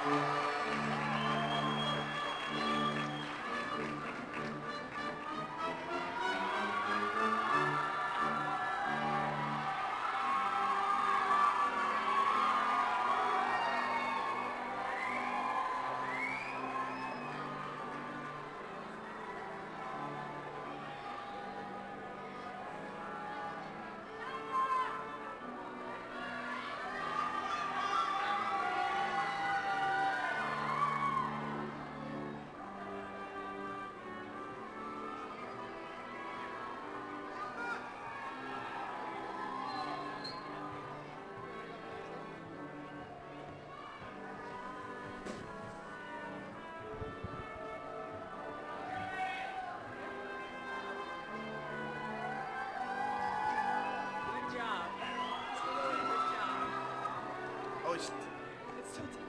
Oh, it's tilted.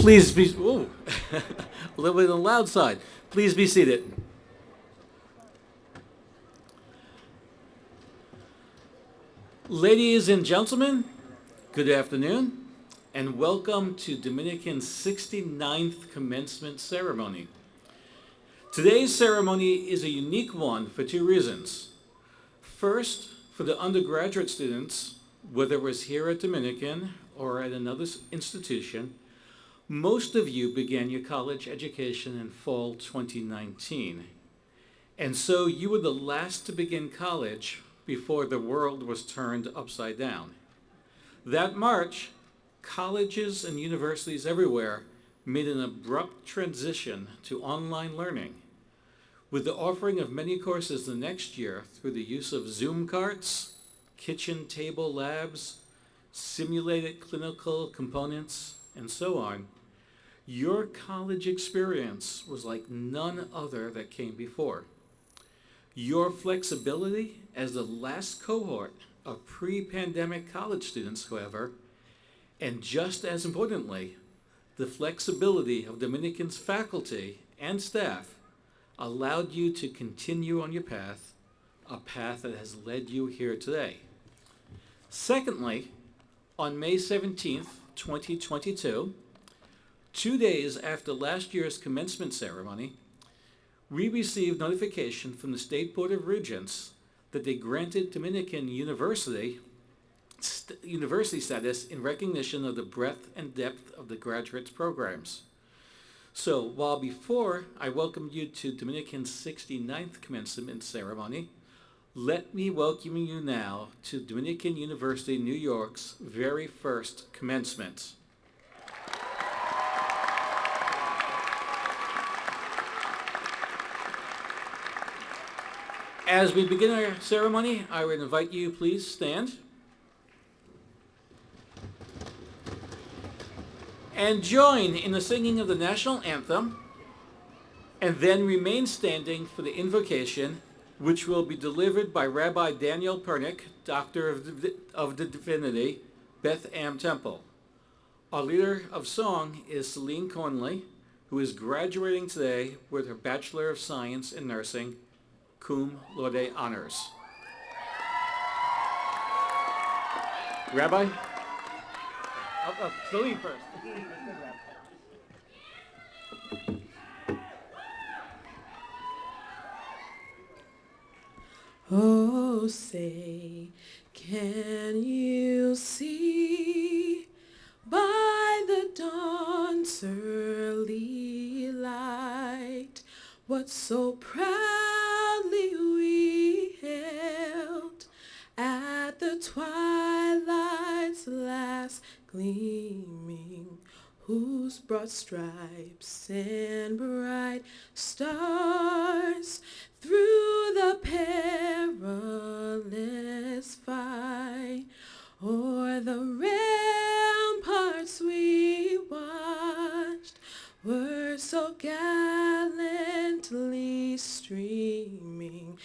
Please be, ooh, a little bit on the loud side. Please be seated. Ladies and gentlemen, good afternoon, and welcome to Dominican's 69th Commencement Ceremony. Today's ceremony is a unique one for two reasons. First, for the undergraduate students, whether it was here at Dominican or at another institution, most of you began your college education in fall 2019. And so you were the last to begin college before the world was turned upside down. That March, colleges and universities everywhere made an abrupt transition to online learning, with the offering of many courses the next year through the use of Zoom carts, kitchen table labs, simulated clinical components, and so on. Your college experience was like none other that came before. Your flexibility as the last cohort of pre-pandemic college students, however, and just as importantly, the flexibility of Dominican's faculty and staff allowed you to continue on your path, a path that has led you here today. Secondly, on May 17th, 2022, 2 days after last year's commencement ceremony, we received notification from the State Board of Regents that they granted Dominican university status in recognition of the breadth and depth of the graduates programs. So while before I welcomed you to Dominican's 69th commencement ceremony, let me welcome you now to Dominican University, New York's very first commencement. As we begin our ceremony, I would invite you, please stand. And join in the singing of the national anthem, and then remain standing for the invocation, which will be delivered by Rabbi Daniel Pernick, Doctor of Divinity, Beth Am Temple. Our leader of song is Celine Conley, who is graduating today with her Bachelor of Science in Nursing, cum laude honors. Rabbi? Celine first. Oh, say, can you see by the dawn's early light what so proudly we hailed at the twilight's last gleaming, whose broad stripes and bright stars through the perilous fight o'er the ramparts we watched were so gallantly streaming,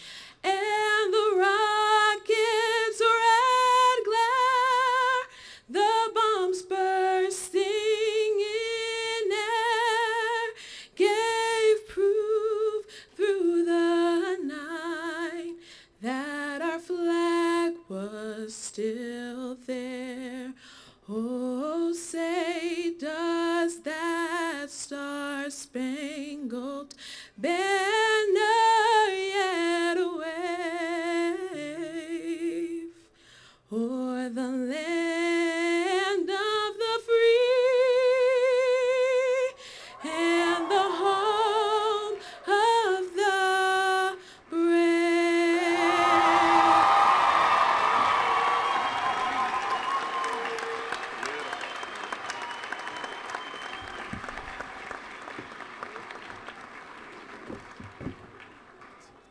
and the rocket's red glare, the bombs bursting in air, gave proof through the night that our flag was still there. Oh, say, does that star-spangled banner yet wave o'er the land of the free and the home of the brave?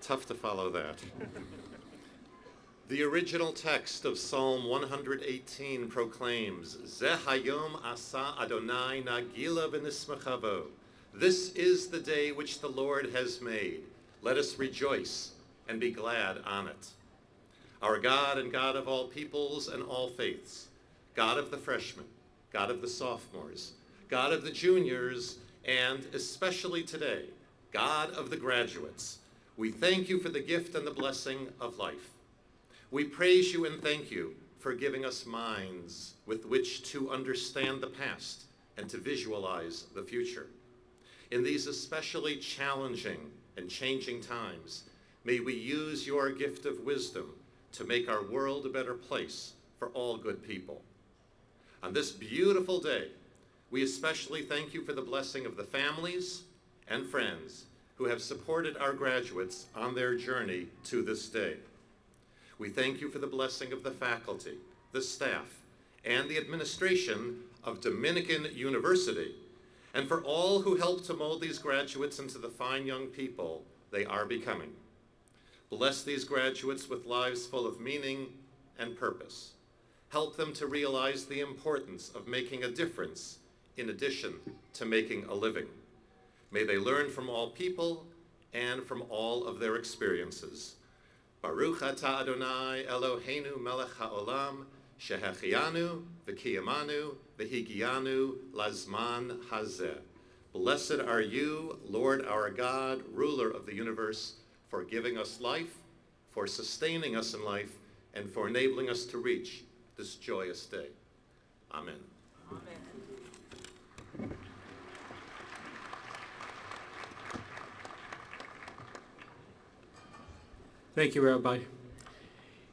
Tough to follow that. The original text of Psalm 118 proclaims, Zeh hayom asa Adonai nagila v'nismachavo. This is the day which the Lord has made. Let us rejoice and be glad on it. Our God and God of all peoples and all faiths, God of the freshmen, God of the sophomores, God of the juniors, and especially today, God of the graduates, we thank you for the gift and the blessing of life. We praise you and thank you for giving us minds with which to understand the past and to visualize the future. In these especially challenging and changing times, may we use your gift of wisdom to make our world a better place for all good people. On this beautiful day, we especially thank you for the blessing of the families and friends who have supported our graduates on their journey to this day. We thank you for the blessing of the faculty, the staff, and the administration of Dominican University, and for all who helped to mold these graduates into the fine young people they are becoming. Bless these graduates with lives full of meaning and purpose. Help them to realize the importance of making a difference in addition to making a living. May they learn from all people and from all of their experiences. Baruch atah Adonai Eloheinu melech haolam, shehechianu v'kiyamanu v'higianu lazman hazeh. Blessed are you, Lord our God, ruler of the universe, for giving us life, for sustaining us in life, and for enabling us to reach this joyous day. Amen. Amen. Thank you, Rabbi.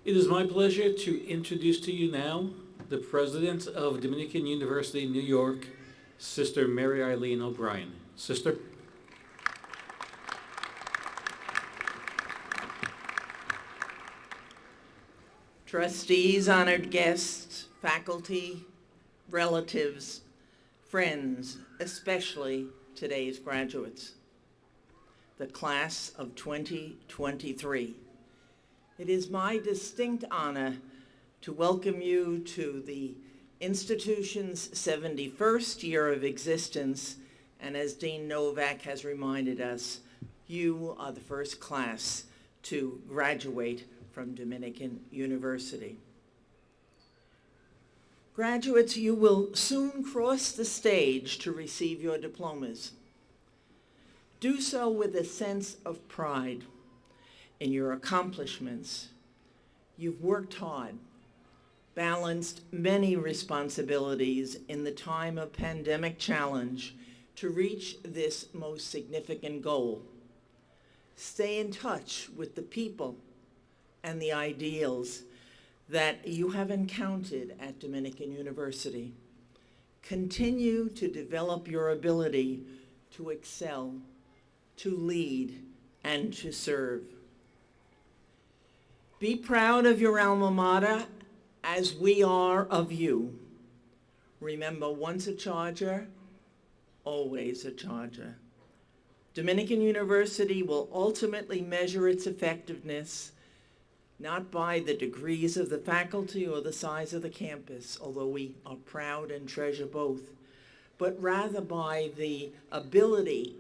It is my pleasure to introduce to you now the President of Dominican University, New York, Sister Mary Eileen O'Brien. Sister. Trustees, honored guests, faculty, relatives, friends, especially today's graduates, the class of 2023. It is my distinct honor to welcome you to the institution's 71st year of existence, and as Dean Novak has reminded us, you are the first class to graduate from Dominican University. Graduates, you will soon cross the stage to receive your diplomas. Do so with a sense of pride in your accomplishments. You've worked hard, balanced many responsibilities in the time of pandemic challenge to reach this most significant goal. Stay in touch with the people and the ideals that you have encountered at Dominican University. Continue to develop your ability to excel, to lead, and to serve. Be proud of your alma mater as we are of you. Remember, once a Charger, always a Charger. Dominican University will ultimately measure its effectiveness not by the degrees of the faculty or the size of the campus, although we are proud and treasure both, but rather by the ability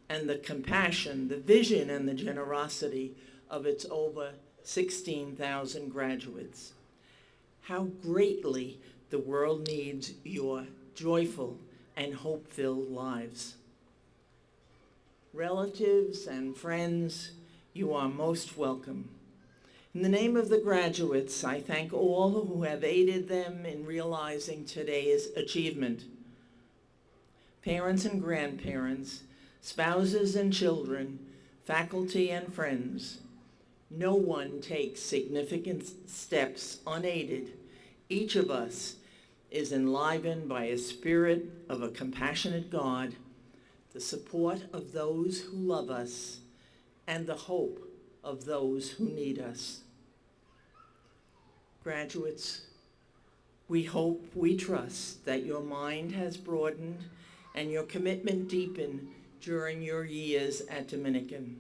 and the compassion, the vision and the generosity of its over 16,000 graduates. How greatly the world needs your joyful and hope-filled lives. Relatives and friends, you are most welcome. In the name of the graduates, I thank all who have aided them in realizing today's achievement. Parents and grandparents, spouses and children, faculty and friends, no one takes significant steps unaided. Each of us is enlivened by a spirit of a compassionate God, the support of those who love us, and the hope of those who need us. Graduates, we hope, we trust that your mind has broadened and your commitment deepened during your years at Dominican.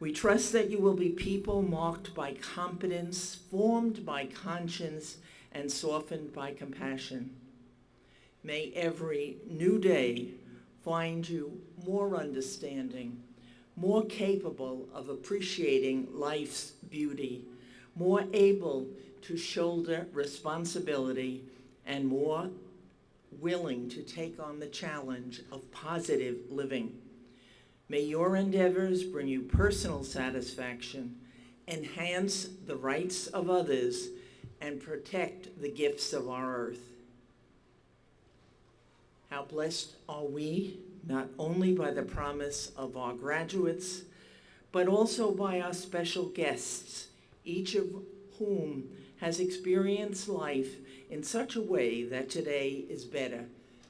We trust that you will be people marked by competence, formed by conscience, and softened by compassion. May every new day find you more understanding, more capable of appreciating life's beauty, more able to shoulder responsibility, and more willing to take on the challenge of positive living. May your endeavors bring you personal satisfaction, enhance the rights of others, and protect the gifts of our earth. How blessed are we, not only by the promise of our graduates, but also by our special guests, each of whom has experienced life in such a way that today is better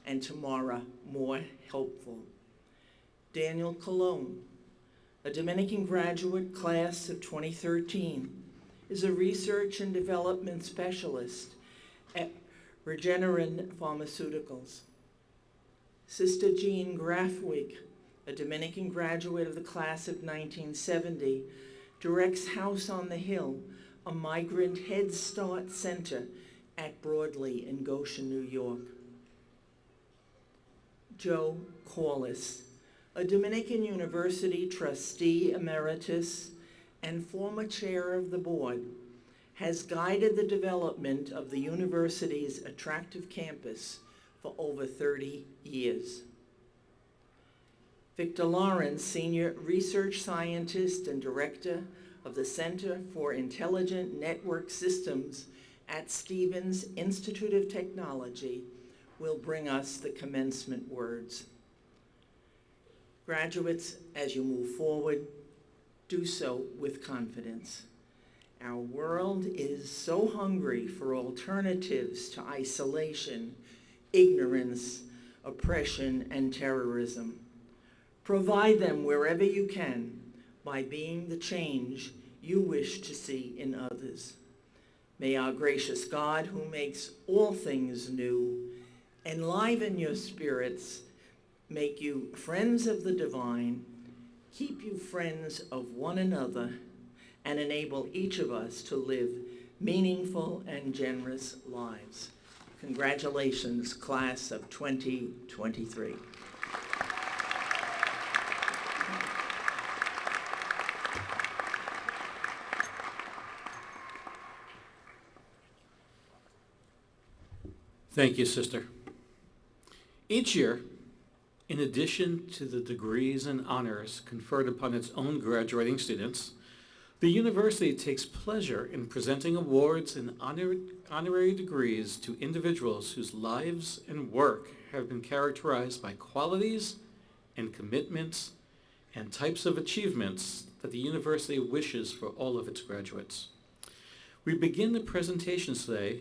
and tomorrow more hopeful. Daniel Colon, a Dominican graduate class of 2013, is a research and development specialist at Regeneron Pharmaceuticals. Sister Jean Grafwig, a Dominican graduate of the class of 1970, directs House on the Hill, a migrant Head Start center at Broadley in Goshen, New York. Joe Corliss, a Dominican University trustee emeritus and former chair of the board, has guided the development of the university's attractive campus for over 30 years. Victor Lawrence, senior research scientist and director of the Center for Intelligent Network Systems at Stevens Institute of Technology, will bring us the commencement words. Graduates, as you move forward, do so with confidence. Our world is so hungry for alternatives to isolation, ignorance, oppression, and terrorism. Provide them wherever you can by being the change you wish to see in others. May our gracious God, who makes all things new, enliven your spirits, make you friends of the divine, keep you friends of one another, and enable each of us to live meaningful and generous lives. Congratulations, class of 2023. Thank you, Sister. Each year, in addition to the degrees and honors conferred upon its own graduating students, the university takes pleasure in presenting awards and honorary degrees to individuals whose lives and work have been characterized by qualities and commitments and types of achievements that the university wishes for all of its graduates. We begin the presentations today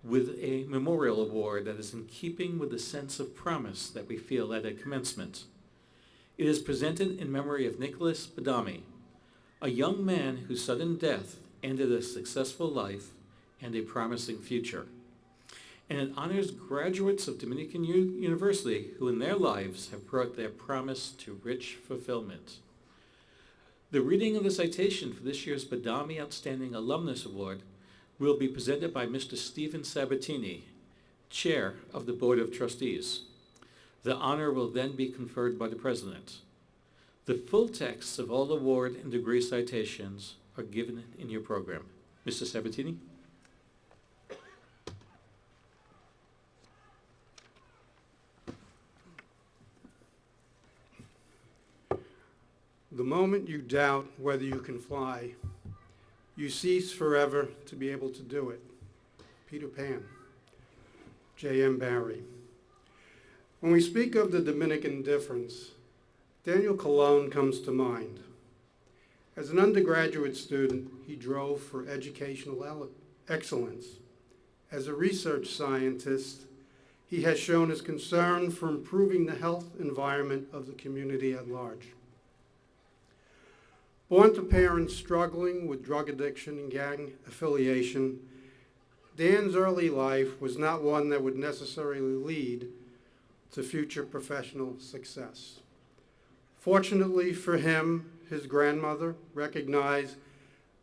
with a memorial award that is in keeping with the sense of promise that we feel at a commencement. It is presented in memory of Nicholas Badami, a young man whose sudden death ended a successful life and a promising future. And it honors graduates of Dominican University who in their lives have brought their promise to rich fulfillment. The reading of the citation for this year's Badami Outstanding Alumnus Award will be presented by Mr. Stephen Sabatini, Chair of the Board of Trustees. The honor will then be conferred by the President. The full texts of all award and degree citations are given in your program. Mr. Sabatini? The moment you doubt whether you can fly, you cease forever to be able to do it. Peter Pan. J.M. Barrie. When we speak of the Dominican difference, Daniel Colon comes to mind. As an undergraduate student, he drove for educational excellence. As a research scientist, he has shown his concern for improving the health environment of the community at large. Born to parents struggling with drug addiction and gang affiliation, Dan's early life was not one that would necessarily lead to future professional success. Fortunately for him, his grandmother recognized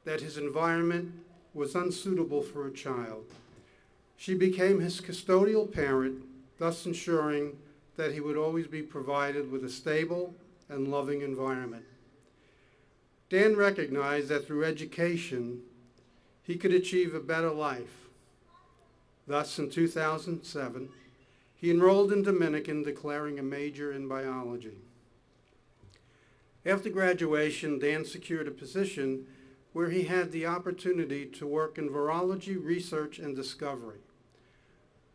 that his environment was unsuitable for a child. She became his custodial parent, thus ensuring that he would always be provided with a stable and loving environment. Dan recognized that through education, he could achieve a better life. Thus, in 2007, he He enrolled in Dominican, declaring a major in biology. After graduation, Dan secured a position where he had the opportunity to work in virology research and discovery.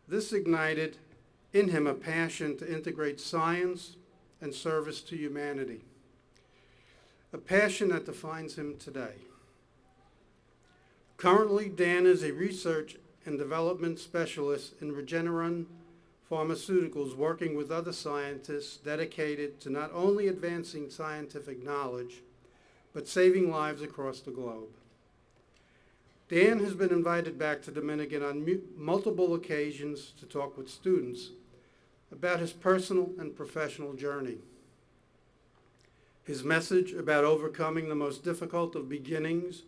This ignited in him a passion to integrate science and service to humanity, a passion that defines him today. Currently, Dan is a research and development specialist in Regeneron Pharmaceuticals, working with other scientists dedicated to not only advancing scientific knowledge, but saving lives across the globe. Dan has been invited back to Dominican on multiple occasions to talk with students about his personal and professional journey. His message about overcoming the most difficult of beginnings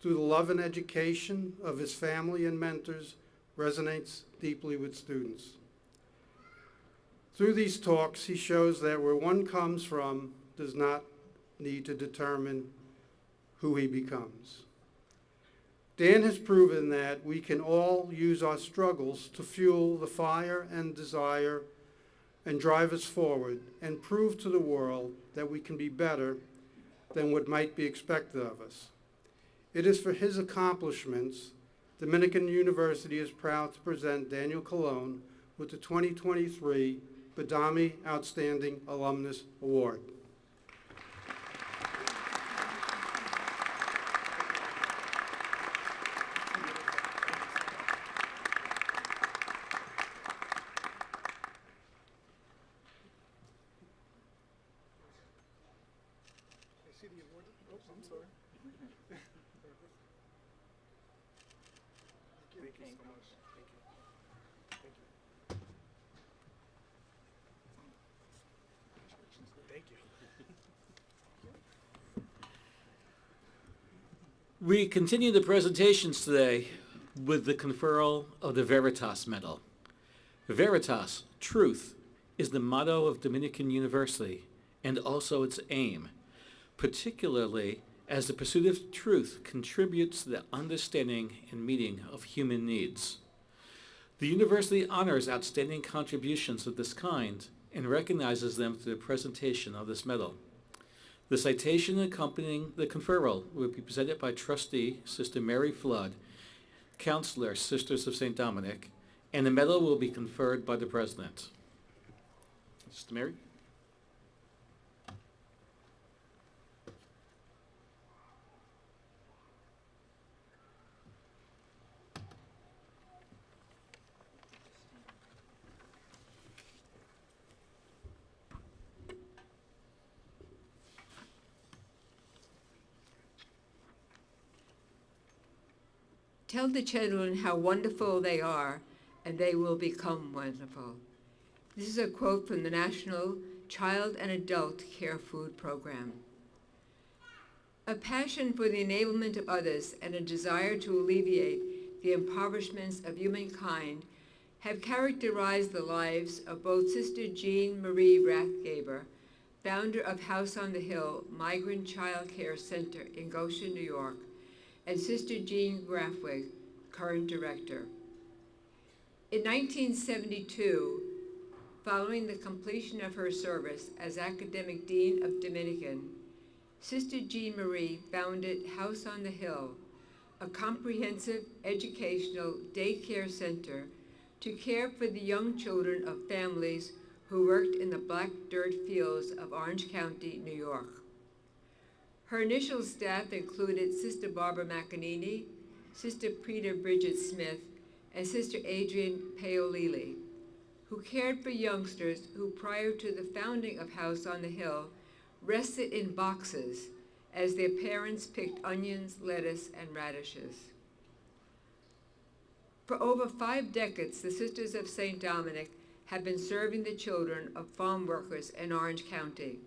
through the love and education of his family and mentors resonates deeply with students. Through these talks, he shows that where one comes from does not need to determine who he becomes. Dan has proven that we can all use our struggles to fuel the fire and desire and drive us forward and prove to the world that we can be better than what might be expected of us. It is for his accomplishments Dominican University is proud to present Daniel Colon with the 2023 Badami Outstanding Alumnus Award. We continue the presentations today with the conferral of the Veritas Medal. Veritas, truth, is the motto of Dominican University and also its aim, particularly as the pursuit of truth contributes to the understanding and meeting of human needs. The university honors outstanding contributions of this kind and recognizes them through the presentation of this medal. The citation accompanying the conferral will be presented by Trustee Sister Mary Flood, Counselor Sisters of St. Dominic, and the medal will be conferred by the President. Sister Mary? Tell the children how wonderful they are, and they will become wonderful. This is a quote from the National Child and Adult Care Food Program. A passion for the enablement of others and a desire to alleviate the impoverishments of humankind have characterized the lives of both Sister Jean Marie Rathgaber, founder of House on the Hill Migrant Child Care Center in Goshen, New York, and Sister Jean Grafwig, current director. In 1972, following the completion of her service as Academic Dean of Dominican, Sister Jean Marie founded House on the Hill, a comprehensive educational daycare center to care for the young children of families who worked in the black dirt fields of Orange County, New York. Her initial staff included Sister Barbara McAnini, Sister Peter Bridget Smith, and Sister Adrienne Paolili, who cared for youngsters who, prior to the founding of House on the Hill, rested in boxes as their parents picked onions, lettuce, and radishes. For over 5 decades, the Sisters of St. Dominic have been serving the children of farm workers in Orange County.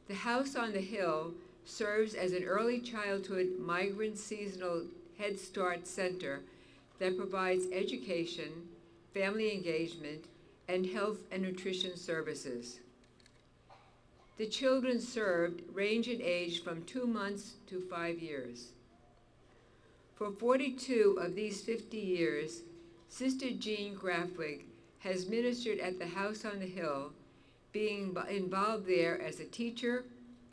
The House on the Hill serves as an early childhood migrant seasonal Head Start center that provides education, family engagement, and health and nutrition services. The children served range in age from 2 months to 5 years. For 42 of these 50 years, Sister Jean Grafwig has ministered at the House on the Hill, being involved there as a teacher,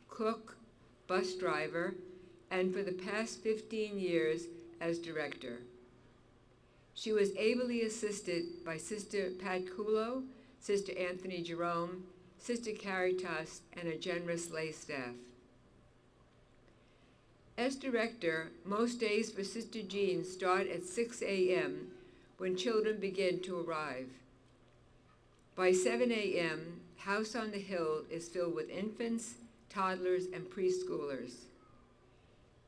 cook, bus driver, and for the past 15 years as director. She was ably assisted by Sister Pat Kulo, Sister Anthony Jerome, Sister Caritas, and a generous lay staff. As director, most days for Sister Jean start at 6 a.m. when children begin to arrive. By 7 a.m., House on the Hill is filled with infants, toddlers, and preschoolers.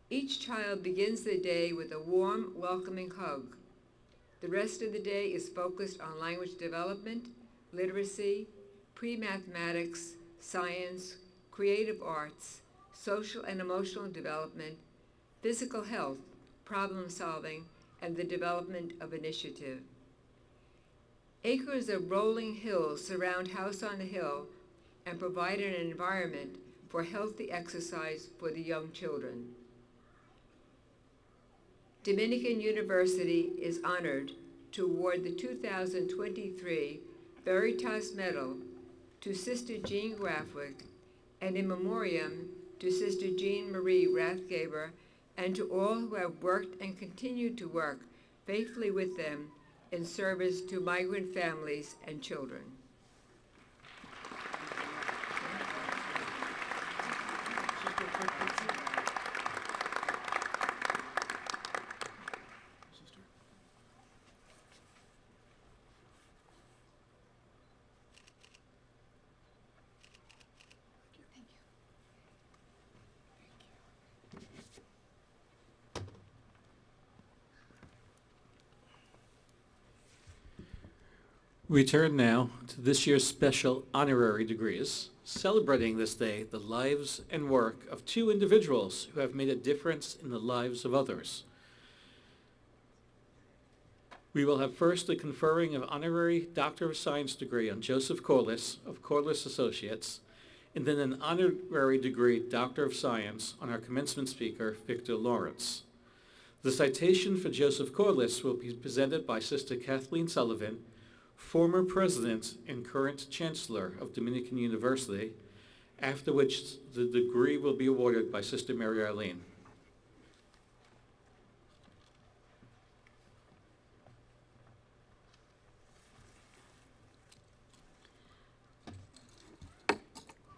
Each child begins the day with a warm, welcoming hug. The rest of the day is focused on language development, literacy, pre-mathematics, science, creative arts, social and emotional development, physical health, problem solving, and the development of initiative. Acres of rolling hills surround House on the Hill and provide an environment for healthy exercise for the young children. Dominican University is honored to award the 2023 Veritas Medal to Sister Jean Grafwick and in memoriam to Sister Jean Marie Rathgaber and to all who have worked and continue to work faithfully with them in service to migrant families and children. We turn now to this year's special honorary degrees, celebrating this day the lives and work of two individuals who have made a difference in the lives of others. We will have first the conferring of Honorary Doctor of Science degree on Joseph Corliss of Corliss Associates, and then an honorary degree Doctor of Science on our commencement speaker, Victor Lawrence. The citation for Joseph Corliss will be presented by Sister Kathleen Sullivan, former president and current chancellor of Dominican University, after which the degree will be awarded by Sister Mary Arlene.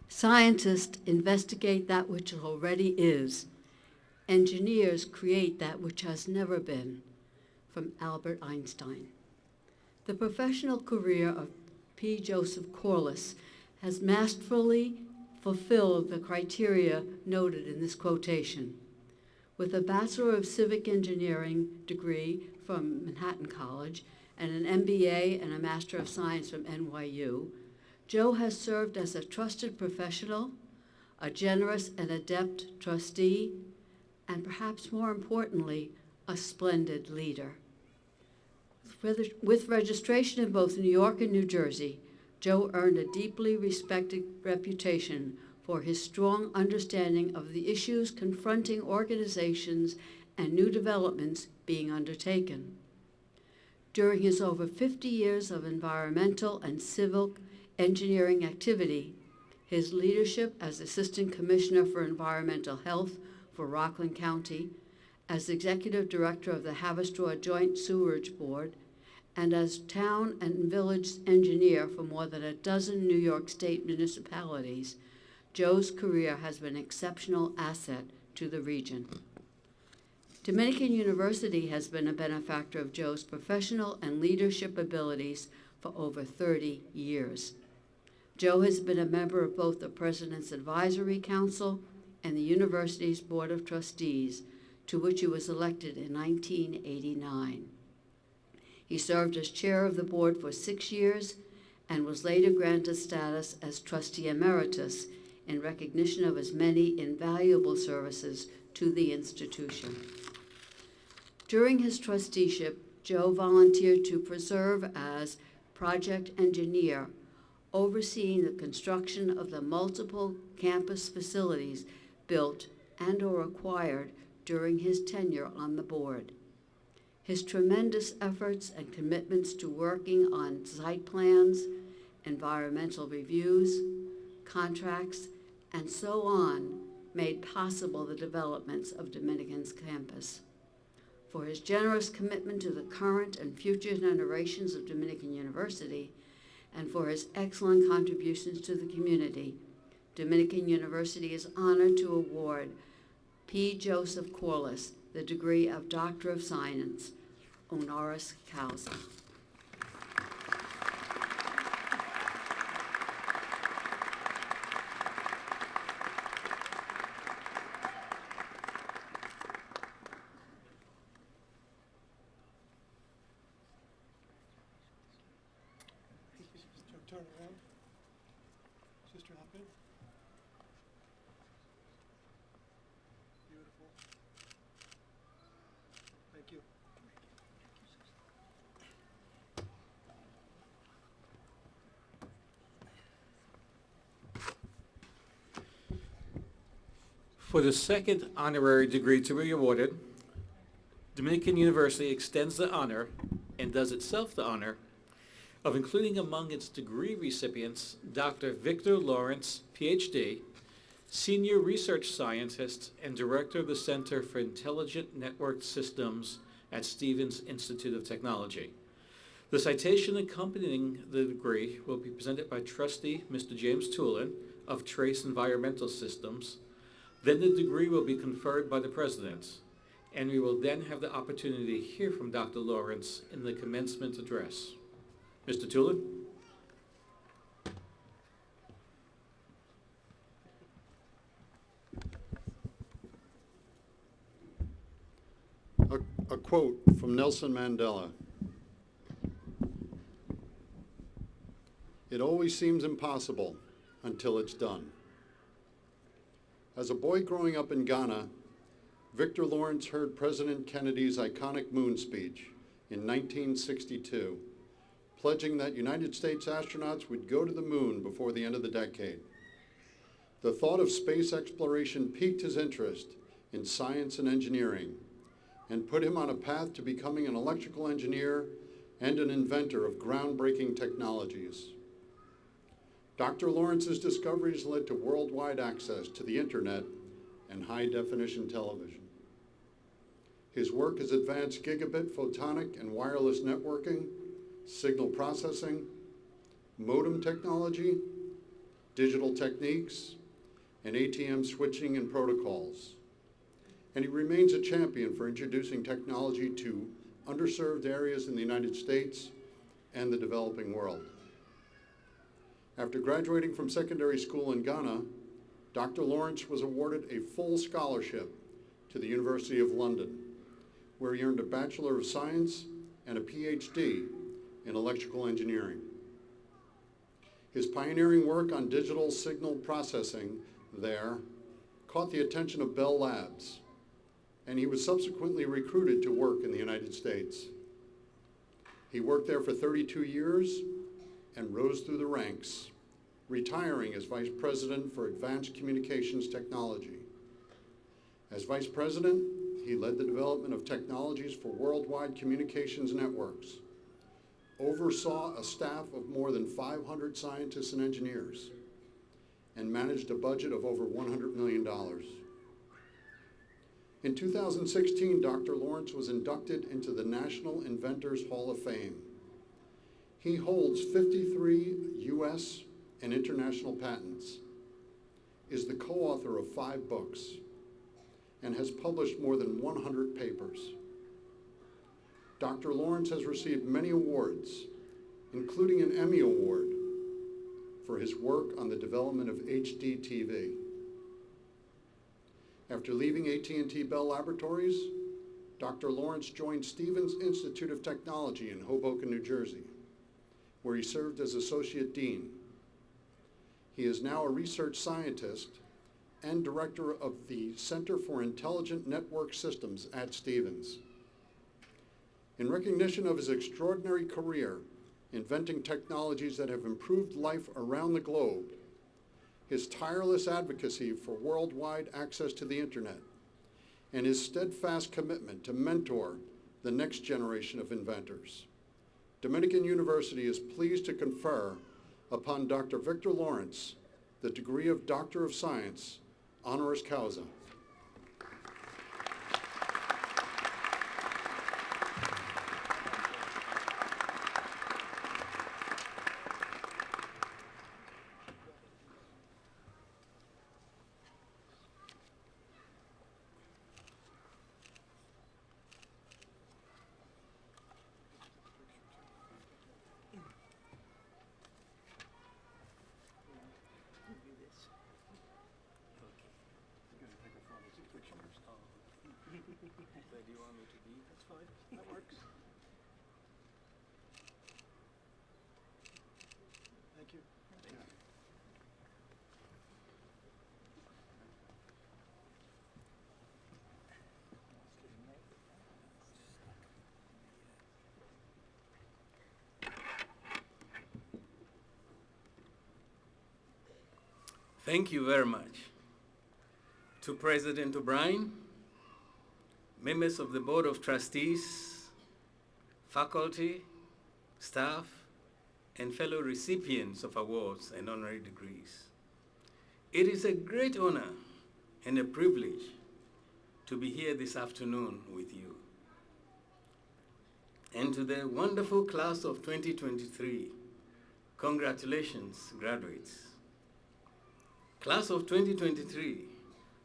Scientists investigate that which already is. Engineers create that which has never been. From Albert Einstein. The professional career of P. Joseph Corliss has masterfully fulfilled the criteria noted in this quotation. With a Bachelor of Civic Engineering degree from Manhattan College and an MBA and a Master of Science from NYU, Joe has served as a trusted professional, a generous and adept trustee, and perhaps more importantly, a splendid leader. With registration in both New York and New Jersey, Joe earned a deeply respected reputation for his strong understanding of the issues confronting organizations and new developments being undertaken. During his over 50 years of environmental and civil engineering activity, his leadership as Assistant Commissioner for Environmental Health for Rockland County, as Executive Director of the Haverstraw Joint Sewerage Board, and as Town and Village Engineer for more than a dozen New York State municipalities, Joe's career has been an exceptional asset to the region. Dominican University has been a benefactor of Joe's professional and leadership abilities for over 30 years. Joe has been a member of both the President's Advisory Council and the university's Board of Trustees, to which he was elected in 1989. He served as chair of the board for 6 years and was later granted status as trustee emeritus in recognition of his many invaluable services to the institution. During his trusteeship, Joe volunteered to preserve as project engineer, overseeing the construction of the multiple campus facilities built and or acquired during his tenure on the board. His tremendous efforts and commitments to working on site plans, environmental reviews, contracts, and so on made possible the developments of Dominican's campus. For his generous commitment to the current and future generations of Dominican University, and for his excellent contributions to the community, Dominican University is honored to award P. Joseph Corliss the degree of Doctor of Science, honoris causa. Turn around. Sister, hop in. Beautiful. Thank you. For the second honorary degree to be awarded, Dominican University extends the honor, and does itself the honor, of including among its degree recipients Dr. Victor Lawrence, PhD, Senior Research Scientist and Director of the Center for Intelligent Network Systems at Stevens Institute of Technology. The citation accompanying the degree will be presented by Trustee Mr. James Toolin of Trace Environmental Systems. Then the degree will be conferred by the President, and we will then have the opportunity to hear from Dr. Lawrence in the commencement address. Mr. Toolin? A quote from Nelson Mandela. It always seems impossible until it's done. As a boy growing up in Ghana, Victor Lawrence heard President Kennedy's iconic moon speech in 1962, pledging that United States astronauts would go to the moon before the end of the decade. The thought of space exploration piqued his interest in science and engineering and put him on a path to becoming an electrical engineer and an inventor of groundbreaking technologies. Dr. Lawrence's discoveries led to worldwide access to the internet and high-definition television. His work has advanced gigabit photonic and wireless networking, signal processing, modem technology, digital techniques, and ATM switching and protocols. And he remains a champion for introducing technology to underserved areas in the United States and the developing world. After graduating from secondary school in Ghana, Dr. Lawrence was awarded a full scholarship to the University of London, where he earned a Bachelor of Science and a PhD in electrical engineering. His pioneering work on digital signal processing there caught the attention of Bell Labs, and he was subsequently recruited to work in the United States. He worked there for 32 years and rose through the ranks, retiring as Vice President for Advanced Communications Technology. As Vice President, he led the development of technologies for worldwide communications networks, oversaw a staff of more than 500 scientists and engineers, and managed a budget of over $100 million. In 2016, Dr. Lawrence was inducted into the National Inventors Hall of Fame. He holds 53 U.S. and international patents, is the co-author of 5 books, and has published more than 100 papers. Dr. Lawrence has received many awards, including an Emmy Award for his work on the development of HD TV. After leaving AT&T Bell Laboratories, Dr. Lawrence joined Stevens Institute of Technology in Hoboken, New Jersey, where he served as Associate Dean. He is now a research scientist and director of the Center for Intelligent Network Systems at Stevens. In recognition of his extraordinary career inventing technologies that have improved life around the globe, his tireless advocacy for worldwide access to the internet, and his steadfast commitment to mentor the next generation of inventors. Dominican University is pleased to confer upon Dr. Victor Lawrence the degree of Doctor of Science, honoris causa. Where do you want me to be? That's fine. That works. Thank you. Thank you. Thank you very much. To President O'Brien, members of the Board of Trustees, faculty, staff, and fellow recipients of awards and honorary degrees. It is a great honor and a privilege to be here this afternoon with you. And to the wonderful class of 2023, congratulations, graduates. Class of 2023,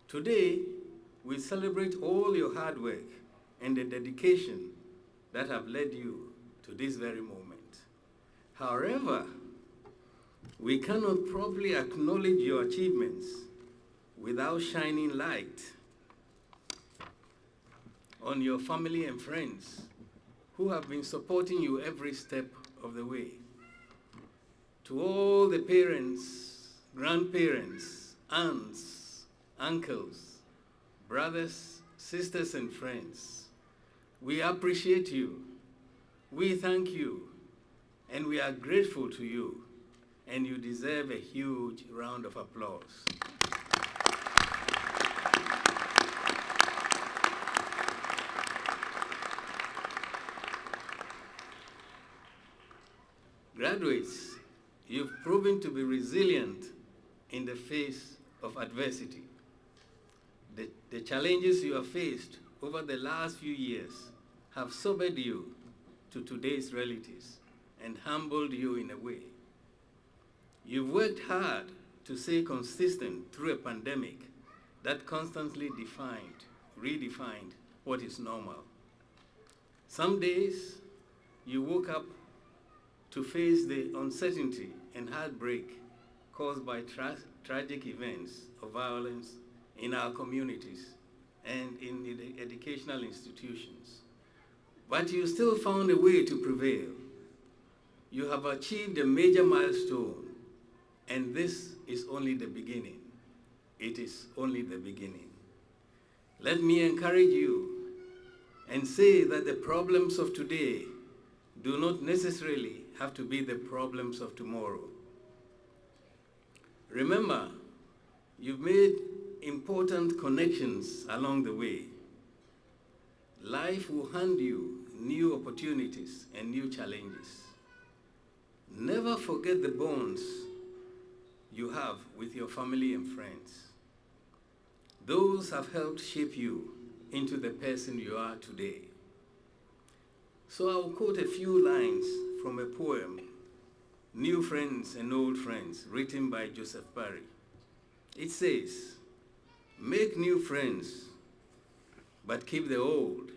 today we celebrate all your hard work and the dedication that have led you to this very moment. However, we cannot properly acknowledge your achievements without shining light on your family and friends who have been supporting you every step of the way. To all the parents, grandparents, aunts, uncles, brothers, sisters, and friends, we appreciate you, we thank you, and we are grateful to you, and you deserve a huge round of applause. Graduates, you've proven to be resilient in the face of adversity. The challenges you have faced over the last few years have sobered you to today's realities and humbled you in a way. You've worked hard to stay consistent through a pandemic that constantly redefined what is normal. Some days you woke up to face the uncertainty and heartbreak caused by tragic events of violence in our communities and in the educational institutions. But you still found a way to prevail. You have achieved a major milestone, and this is only the beginning. It is only the beginning. Let me encourage you and say that the problems of today do not necessarily have to be the problems of tomorrow. Remember, you've made important connections along the way. Life will hand you new opportunities and new challenges. Never forget the bonds you have with your family and friends. Those have helped shape you into the person you are today. So I'll quote a few lines from a poem, New Friends and Old Friends, written by Joseph Parry. It says, "Make new friends, but keep the old.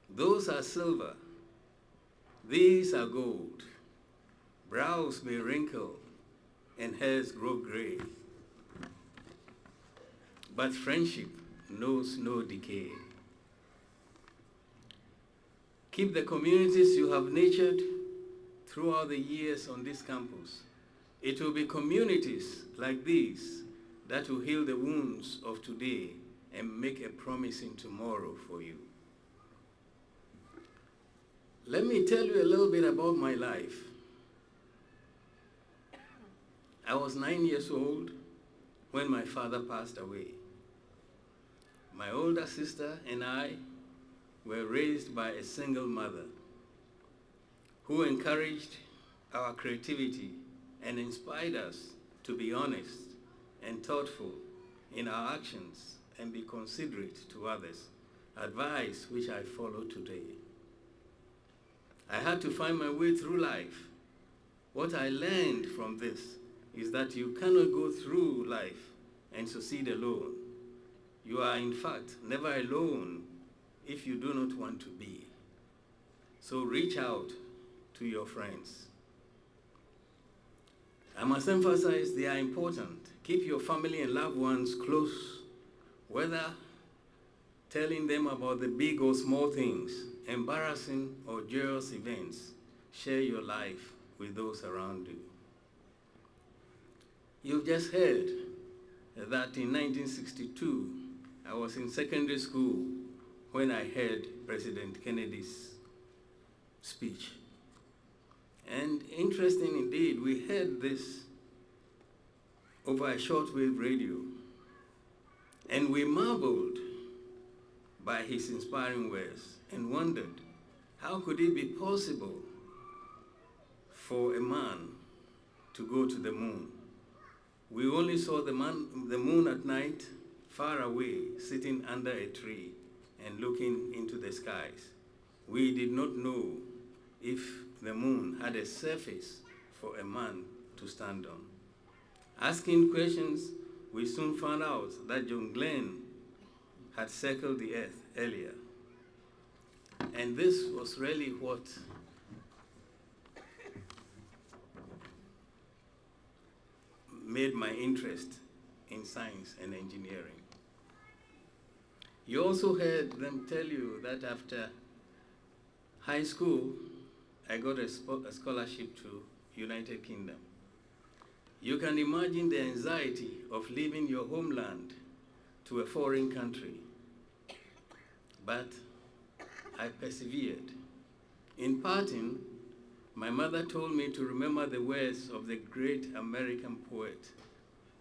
Those are silver, these are gold. Brows may wrinkle and hairs grow gray, but friendship knows no decay. Keep the communities you have nurtured throughout the years on this campus. It will be communities like these that will heal the wounds of today and make a promising tomorrow for you." Let me tell you a little bit about my life. I was 9 years old when my father passed away. My older sister and I were raised by a single mother who encouraged our creativity and inspired us to be honest and thoughtful in our actions and be considerate to others, advice which I follow today. I had to find my way through life. What I learned from this is that you cannot go through life and succeed alone. You are, in fact, never alone if you do not want to be. So reach out to your friends. I must emphasize they are important. Keep your family and loved ones close, whether telling them about the big or small things, embarrassing or joyous events. Share your life with those around you. You've just heard that in 1962, I was in secondary school when I heard President Kennedy's speech. And interesting indeed, we heard this over a shortwave radio, and we marveled by his inspiring words and wondered, how could it be possible for a man to go to the moon? We only saw the moon at night, far away, sitting under a tree and looking into the skies. We did not know if the moon had a surface for a man to stand on. Asking questions, we soon found out that John Glenn had circled the earth earlier. And this was really what made my interest in science and engineering. You also heard them tell you that after high school, I got a scholarship to United Kingdom. You can imagine the anxiety of leaving your homeland to a foreign country. But I persevered. In parting, my mother told me to remember the words of the great American poet,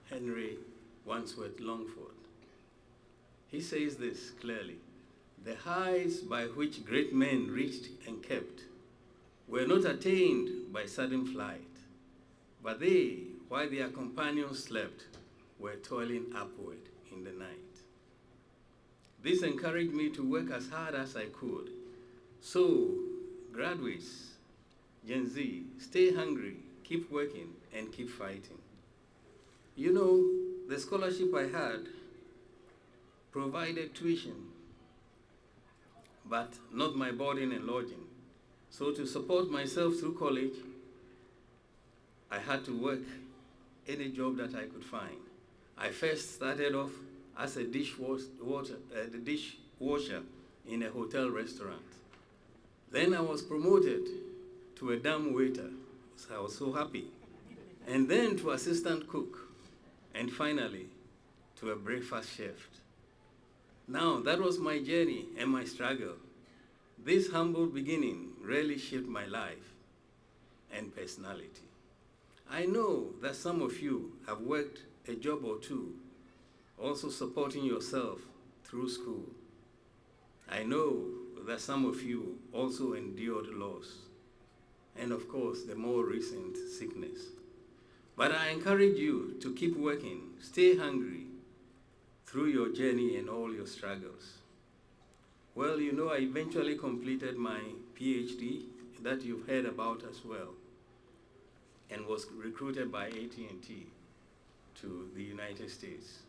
Henry Wadsworth Longfellow. He says this clearly: the heights by which great men reached and kept were not attained by sudden flight, but they, while their companions slept, were toiling upward in the night. This encouraged me to work as hard as I could. So, graduates, Gen Z, stay hungry, keep working, and keep fighting. You know, the scholarship I had provided tuition, but not my boarding and lodging. So to support myself through college, I had to work any job that I could find. I first started off as a dishwasher in a hotel restaurant. Then I was promoted to a dumb waiter, so I was so happy. And then to assistant cook, and finally to a breakfast chef. Now, that was my journey and my struggle. This humble beginning really shaped my life and personality. I know that some of you have worked a job or two, also supporting yourself through school. I know that some of you also endured loss, and of course, the more recent sickness. But I encourage you to keep working, stay hungry through your journey and all your struggles. Well, you know, I eventually completed my PhD that you've heard about as well, and was recruited by AT&T to the United States.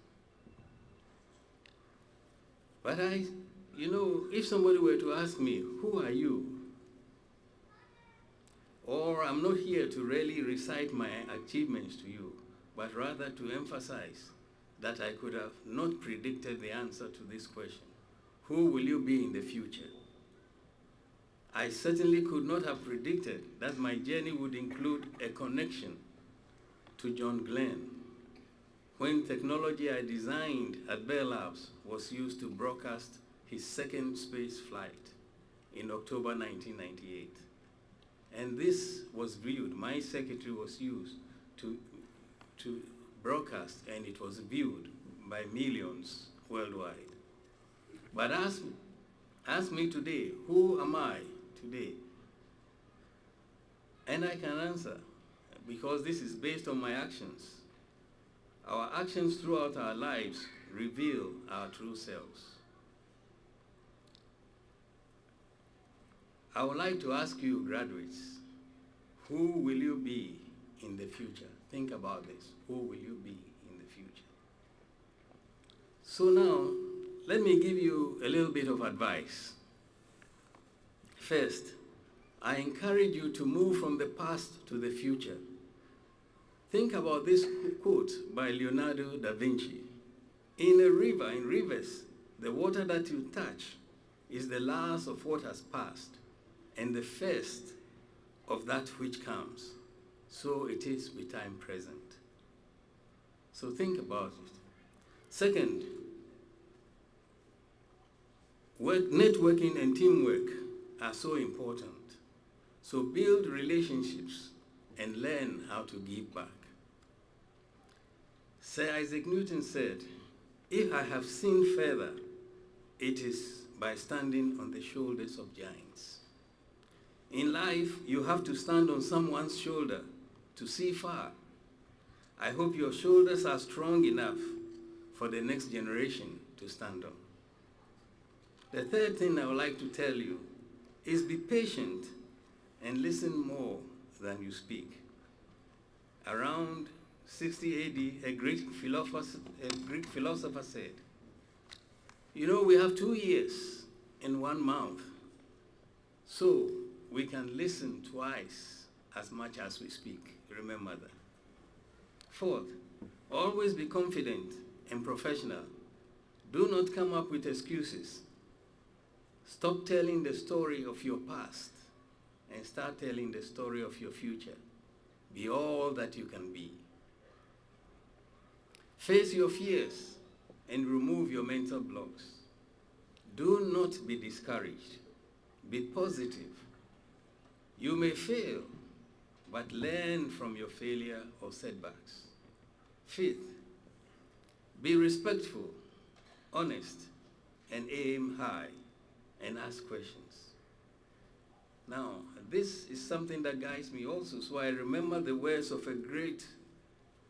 But if somebody were to ask me, who are you? Or I'm not here to really recite my achievements to you, but rather to emphasize that I could have not predicted the answer to this question. Who will you be in the future? I certainly could not have predicted that my journey would include a connection to John Glenn when technology I designed at Bell Labs was used to broadcast his second space flight in October 1998. And this was viewed, my secretary was used to broadcast, and it was viewed by millions worldwide. But as Ask me today, who am I today? And I can answer, because this is based on my actions. Our actions throughout our lives reveal our true selves. I would like to ask you, graduates, who will you be in the future? Think about this. Who will you be in the future? So now, let me give you a little bit of advice. First, I encourage you to move from the past to the future. Think about this quote by Leonardo da Vinci. In a river, in rivers, the water that you touch is the last of what has passed and the first of that which comes. So it is with time present. So think about it. Second, networking and teamwork are so important. So build relationships and learn how to give back. Sir Isaac Newton said, "If I have seen further, it is by standing on the shoulders of giants." In life, you have to stand on someone's shoulder to see far. I hope your shoulders are strong enough for the next generation to stand on. The third thing I would like to tell you is be patient and listen more than you speak. Around 60 AD, a Greek philosopher said, "You know, we have 2 ears and 1 mouth, so we can listen twice as much as we speak." Remember that. Fourth, always be confident and professional. Do not come up with excuses. Stop telling the story of your past and start telling the story of your future. Be all that you can be. Face your fears and remove your mental blocks. Do not be discouraged. Be positive. You may fail, but learn from your failure or setbacks. Fifth, be respectful, honest, and aim high, and ask questions. Now, this is something that guides me also, so I remember the words of a great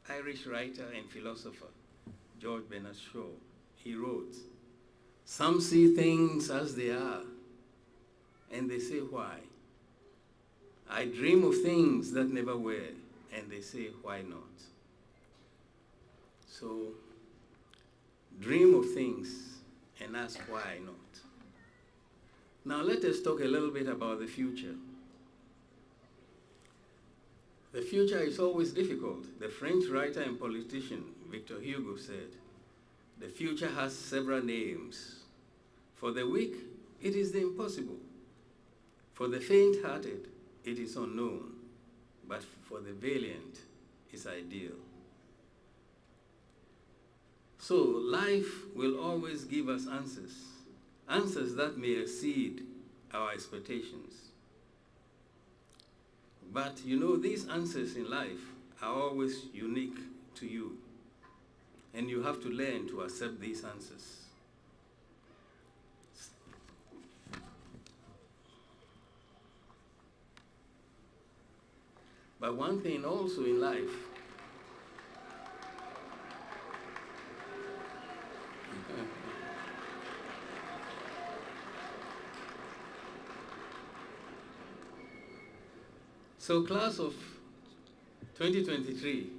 Irish writer and philosopher, George Bernard Shaw. He wrote, "Some see things as they are, and they say why. I dream of things that never were, and they say why not." So, dream of things and ask why not. Now let us talk a little bit about the future. The future is always difficult. The French writer and politician Victor Hugo said, "The future has several names. For the weak, it is the impossible. For the faint-hearted, it is unknown. But for the valiant, it's ideal." So life will always give us answers. Answers that may exceed our expectations. But you know, these answers in life are always unique to you. And you have to learn to accept these answers. But one thing also in life, so class of 2023,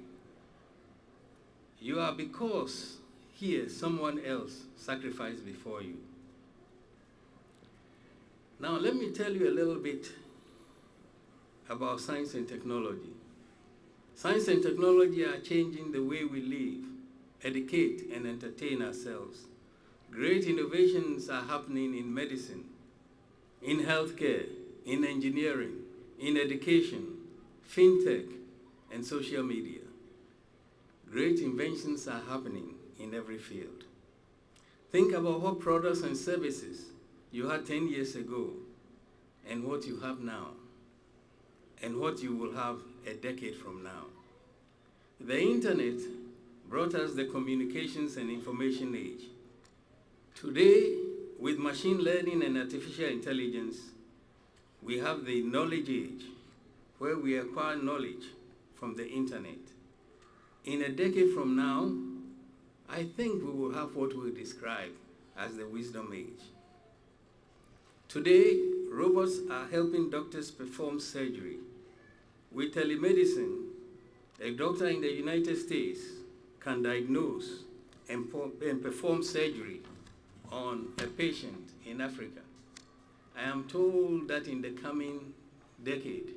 you are because here someone else sacrificed before you. Now let me tell you a little bit about science and technology. Science and technology are changing the way we live, educate, and entertain ourselves. Great innovations are happening in medicine, in healthcare, in engineering, in education, fintech, and social media. Great inventions are happening in every field. Think about what products and services you had 10 years ago and what you have now and what you will have a decade from now. The internet brought us the communications and information age. Today, with machine learning and artificial intelligence, we have the knowledge age, where we acquire knowledge from the internet. In a decade from now, I think we will have what we describe as the wisdom age. Today, robots are helping doctors perform surgery. With telemedicine, a doctor in the United States can diagnose and perform surgery on a patient in Africa. I am told that in the coming decade,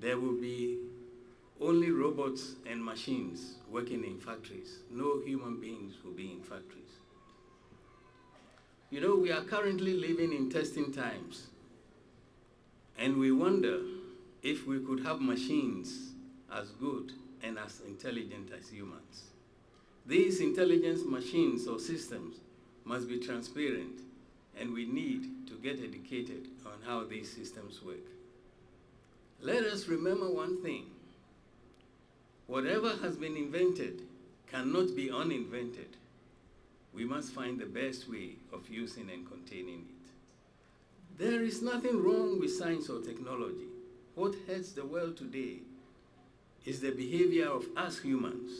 there will be only robots and machines working in factories. No human beings will be in factories. You know, we are currently living in testing times, and we wonder if we could have machines as good and as intelligent as humans. These intelligence machines or systems must be transparent, and we need to get educated on how these systems work. Let us remember one thing. Whatever has been invented cannot be uninvented. We must find the best way of using and containing it. There is nothing wrong with science or technology. What hurts the world today is the behavior of us humans.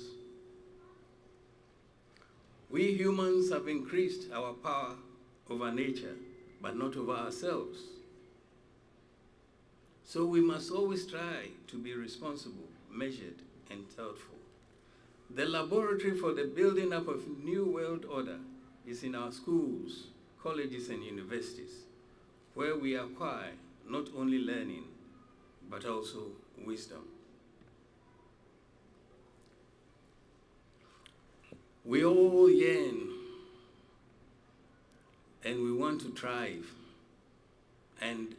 We humans have increased our power over nature, but not over ourselves. So we must always try to be responsible, measured, and thoughtful. The laboratory for the building up of new world order is in our schools, colleges, and universities, where we acquire not only learning, but also wisdom. We all yearn and we want to thrive, and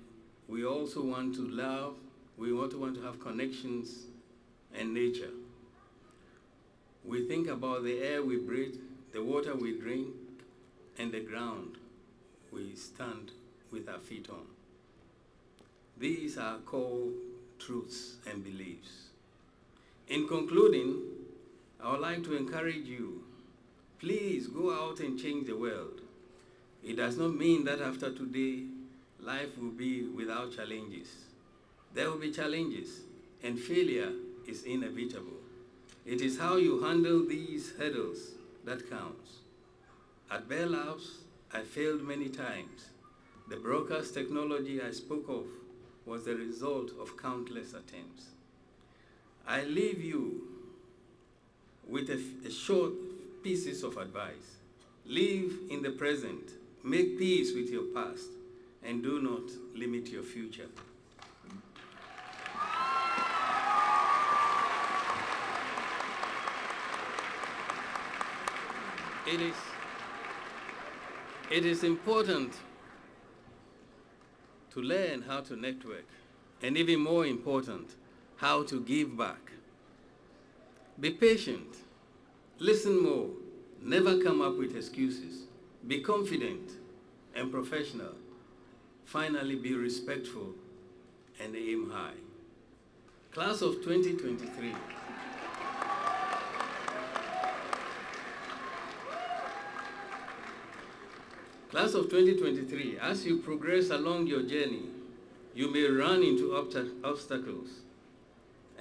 we also want to love, we want to have connections and nature. We think about the air we breathe, the water we drink, and the ground we stand with our feet on. These are called truths and beliefs. In concluding, I would like to encourage you, please go out and change the world. It does not mean that after today, life will be without challenges. There will be challenges, and failure is inevitable. It is how you handle these hurdles that counts. At Bell Labs, I failed many times. The broadcast technology I spoke of was the result of countless attempts. I leave you with a short pieces of advice. Live in the present, make peace with your past, and do not limit your future. It is important to learn how to network, and even more important, how to give back. Be patient, listen more, never come up with excuses, be confident and professional. Finally, be respectful and aim high. Class of 2023. Class of 2023, as you progress along your journey, you may run into obstacles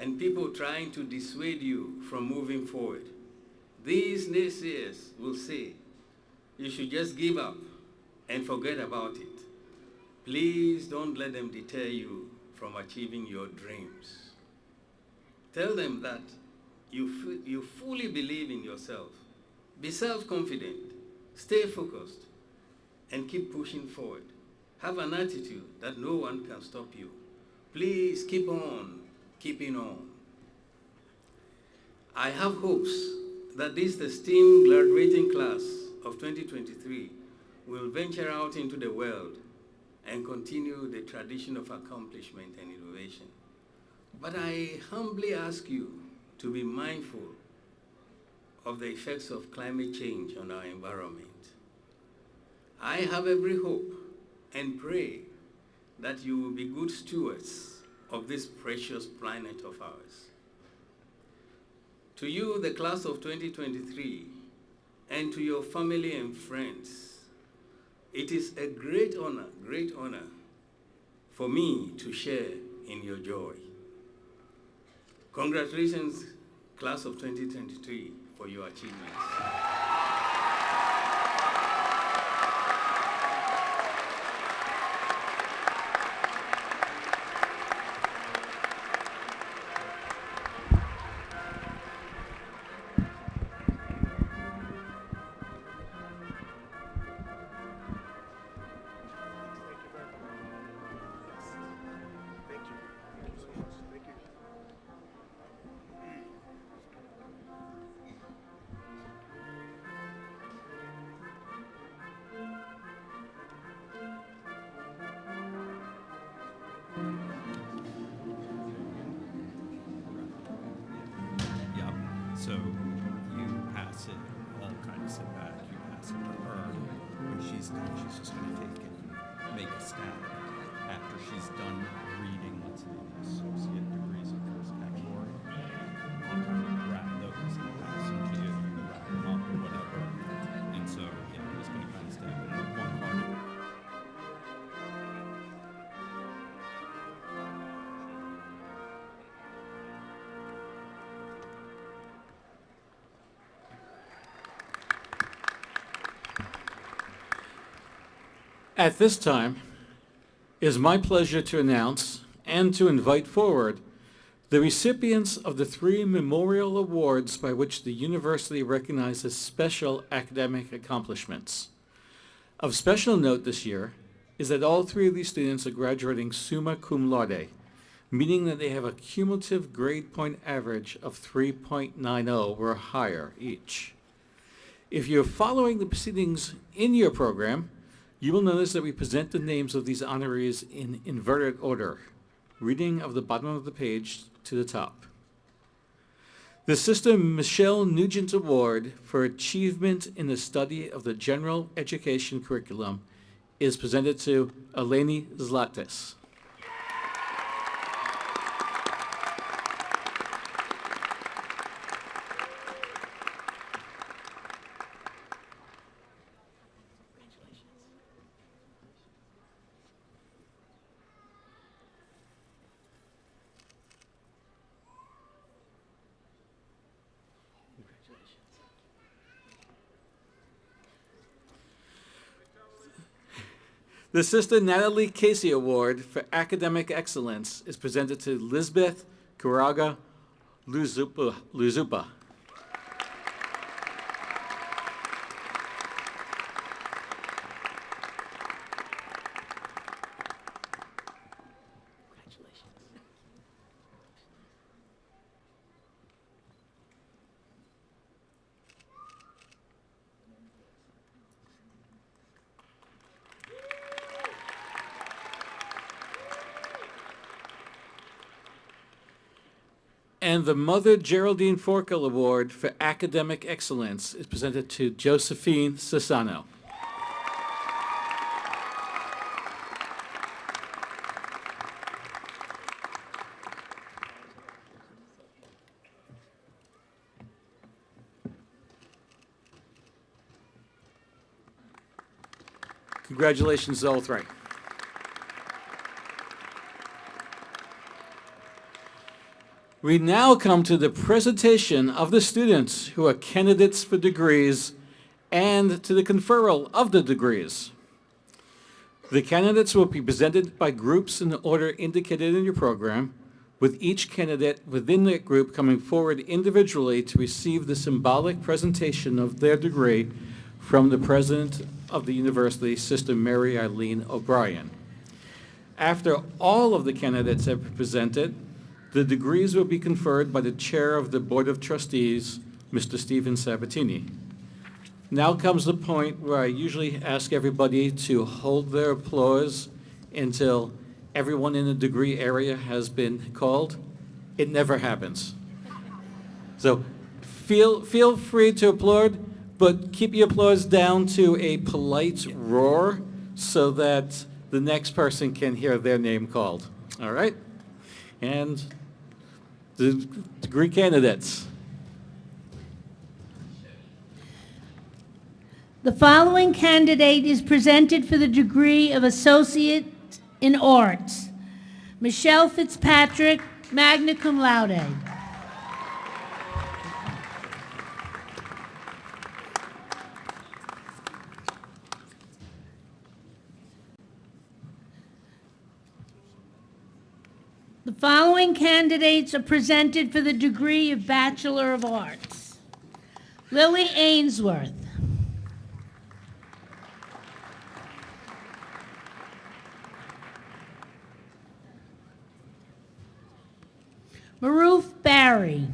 and people trying to dissuade you from moving forward. These naysayers will say, you should just give up and forget about it. Please don't let them deter you from achieving your dreams. Tell them that you fully believe in yourself. Be self-confident, stay focused, and keep pushing forward. Have an attitude that no one can stop you. Please keep on keeping on. I have hopes that this esteemed graduating class of 2023 will venture out into the world and continue the tradition of accomplishment and innovation. But I humbly ask you to be mindful of the effects of climate change on our environment. I have every hope and pray that you will be good stewards of this precious planet of ours. To you, the class of 2023, and to your family and friends, It is a great honor for me to share in your joy. Congratulations, class of 2023, for your achievements. Yep. So you pass it, all kind of sit back, you pass it to her. When she's done, she's just gonna take it and make a stab. After she's done reading, let's say, the associate degrees of first category, I'll kind of grab those and pass them to you, you wrap them up or whatever. And so, yeah, I'm just gonna kind of stab it with one card. At this time, it is my pleasure to announce and to invite forward the recipients of the 3 memorial awards by which the university recognizes special academic accomplishments. Of special note this year is that all 3 of these students are graduating summa cum laude, meaning that they have a cumulative grade point average of 3.90 or higher each. If you're following the proceedings in your program, you will notice that we present the names of these honorees in inverted order, reading of the bottom of the page to the top. The Sister Michelle Nugent Award for Achievement in the Study of the General Education Curriculum is presented to Eleni Zlatis. The Sister Natalie Casey Award for Academic Excellence is presented to Lisbeth Kuraga Luzupa. And the Mother Geraldine Forkel Award for Academic Excellence is presented to Josephine Sassano. Congratulations, all 3. We now come to the presentation of the students who are candidates for degrees and to the conferral of the degrees. The candidates will be presented by groups in the order indicated in your program, with each candidate within that group coming forward individually to receive the symbolic presentation of their degree from the president of the university, Sister Mary Eileen O'Brien. After all of the candidates have been presented, the degrees will be conferred by the chair of the Board of Trustees, Mr. Stephen Sabatini. Now comes the point where I usually ask everybody to hold their applause until everyone in the degree area has been called. It never happens. So feel free to applaud, but keep your applause down to a polite roar so that the next person can hear their name called. All right? And the degree candidates. The following candidate is presented for the degree of Associate in Arts. Michelle Fitzpatrick, magna cum laude. The following candidates are presented for the degree of Bachelor of Arts. Lily Ainsworth. Maroof Barry.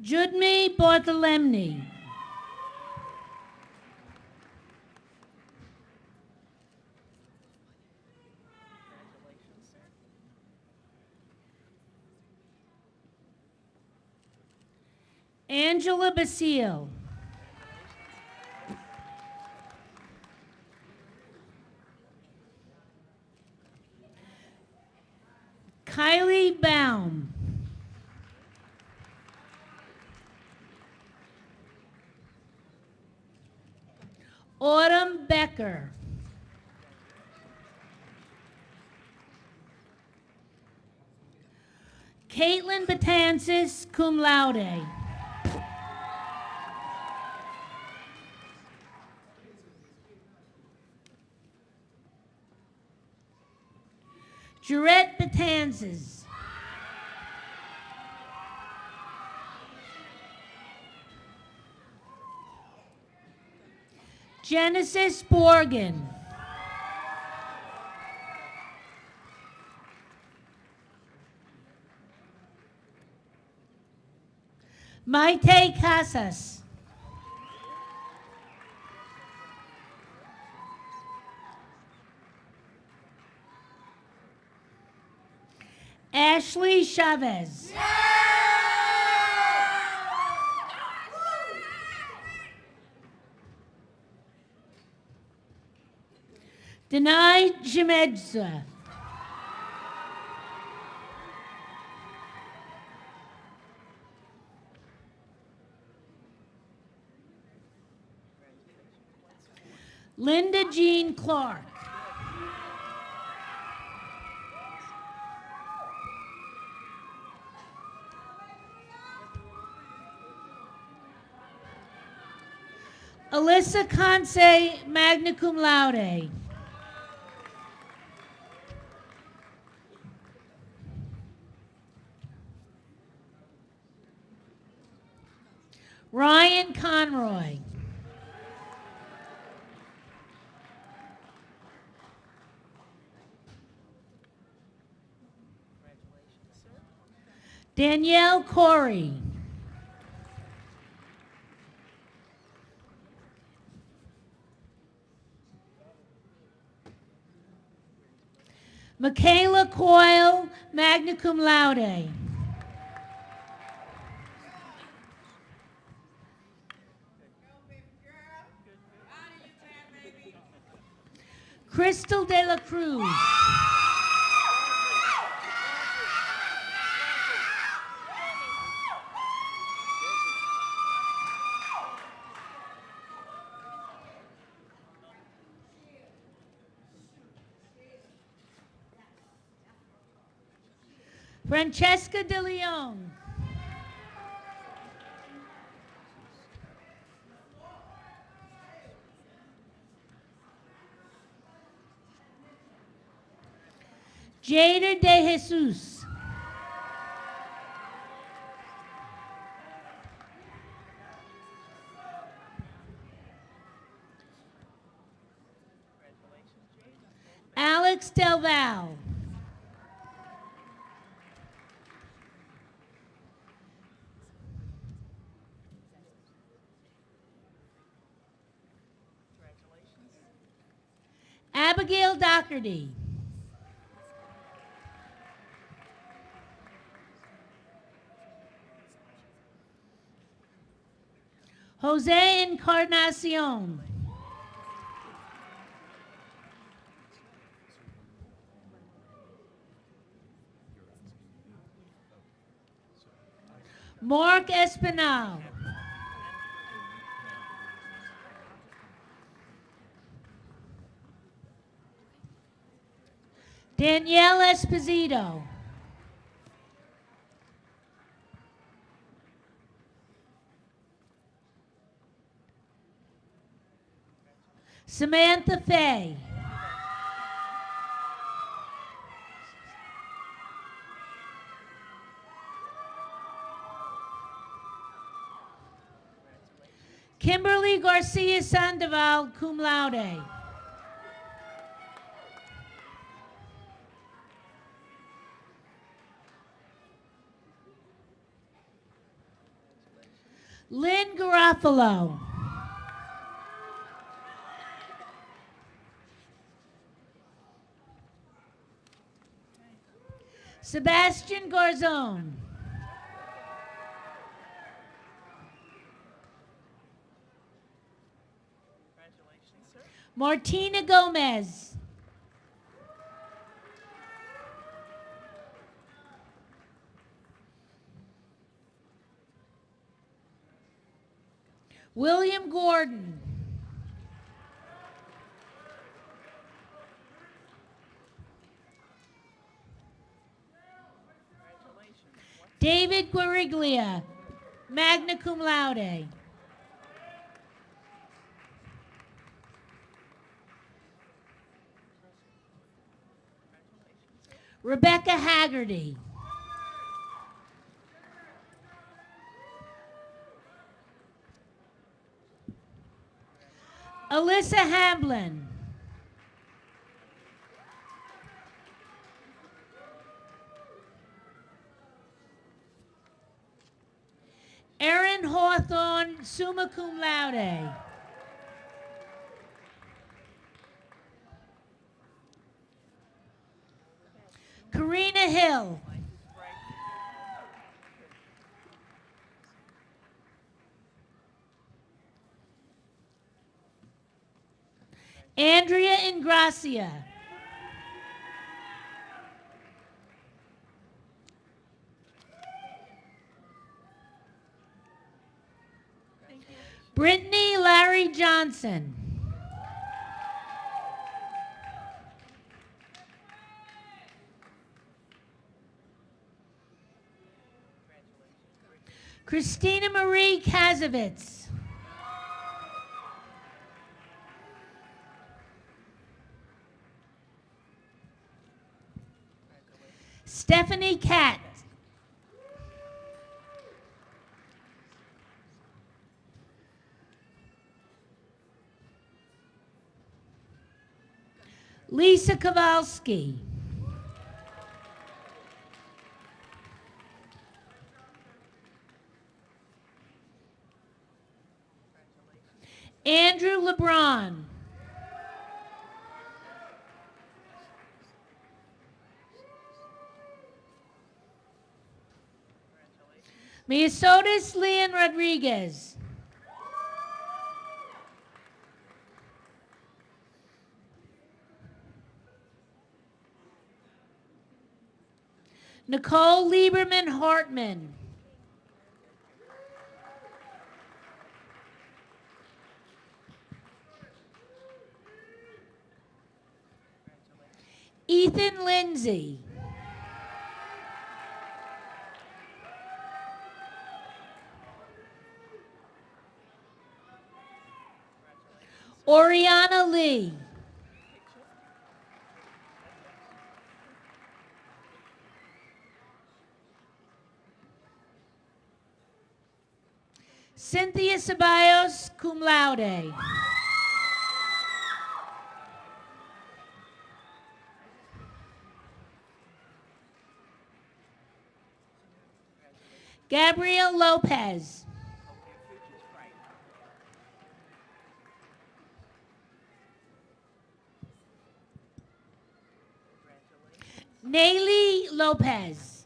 Judme Bartolomei. Angela Basile. Kylie Baum. Autumn Becker. Caitlin Betances, cum laude. Jarette Betances. Genesis Borgen. Maite Casas. Ashley Chavez. Denai Jemedza. Linda Jean Clark. Alyssa Conce, magna cum laude. Ryan Conroy. Danielle Corey. Michaela Coyle, magna cum laude. Crystal de la Cruz. Francesca de Leon. Jada de Jesus. Alex Del Val. Abigail Doherty. Jose Encarnacion. Mark Espinal. Danielle Esposito. Samantha Fay. Kimberly Garcia Sandoval, cum laude. Lynn Garofalo. Sebastian Garzone. Martina Gomez. William Gordon. David Guariglia, magna cum laude. Rebecca Haggerty. Alyssa Hamblin. Erin Hawthorne, summa cum laude. Karina Hill. Andrea Ingracia. Brittany Larry Johnson. Christina Marie Kazovitz. Stephanie Katz. Lisa Kowalski. Andrew LeBron. Miosotis Leon Rodriguez. Nicole Lieberman Hartman. Ethan Lindsay. Oriana Lee. Cynthia Ceballos, cum laude. Gabriel Lopez. Nayli Lopez.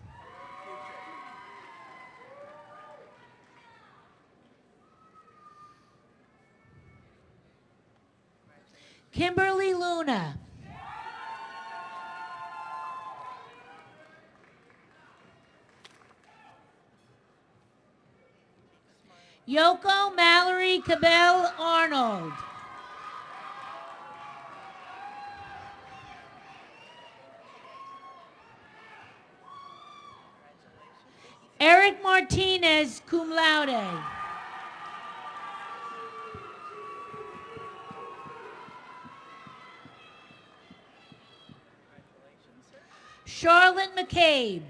Kimberly Luna. Yoko Mallory Cabell Arnold. Eric Martinez, cum laude. Charlotte McCabe.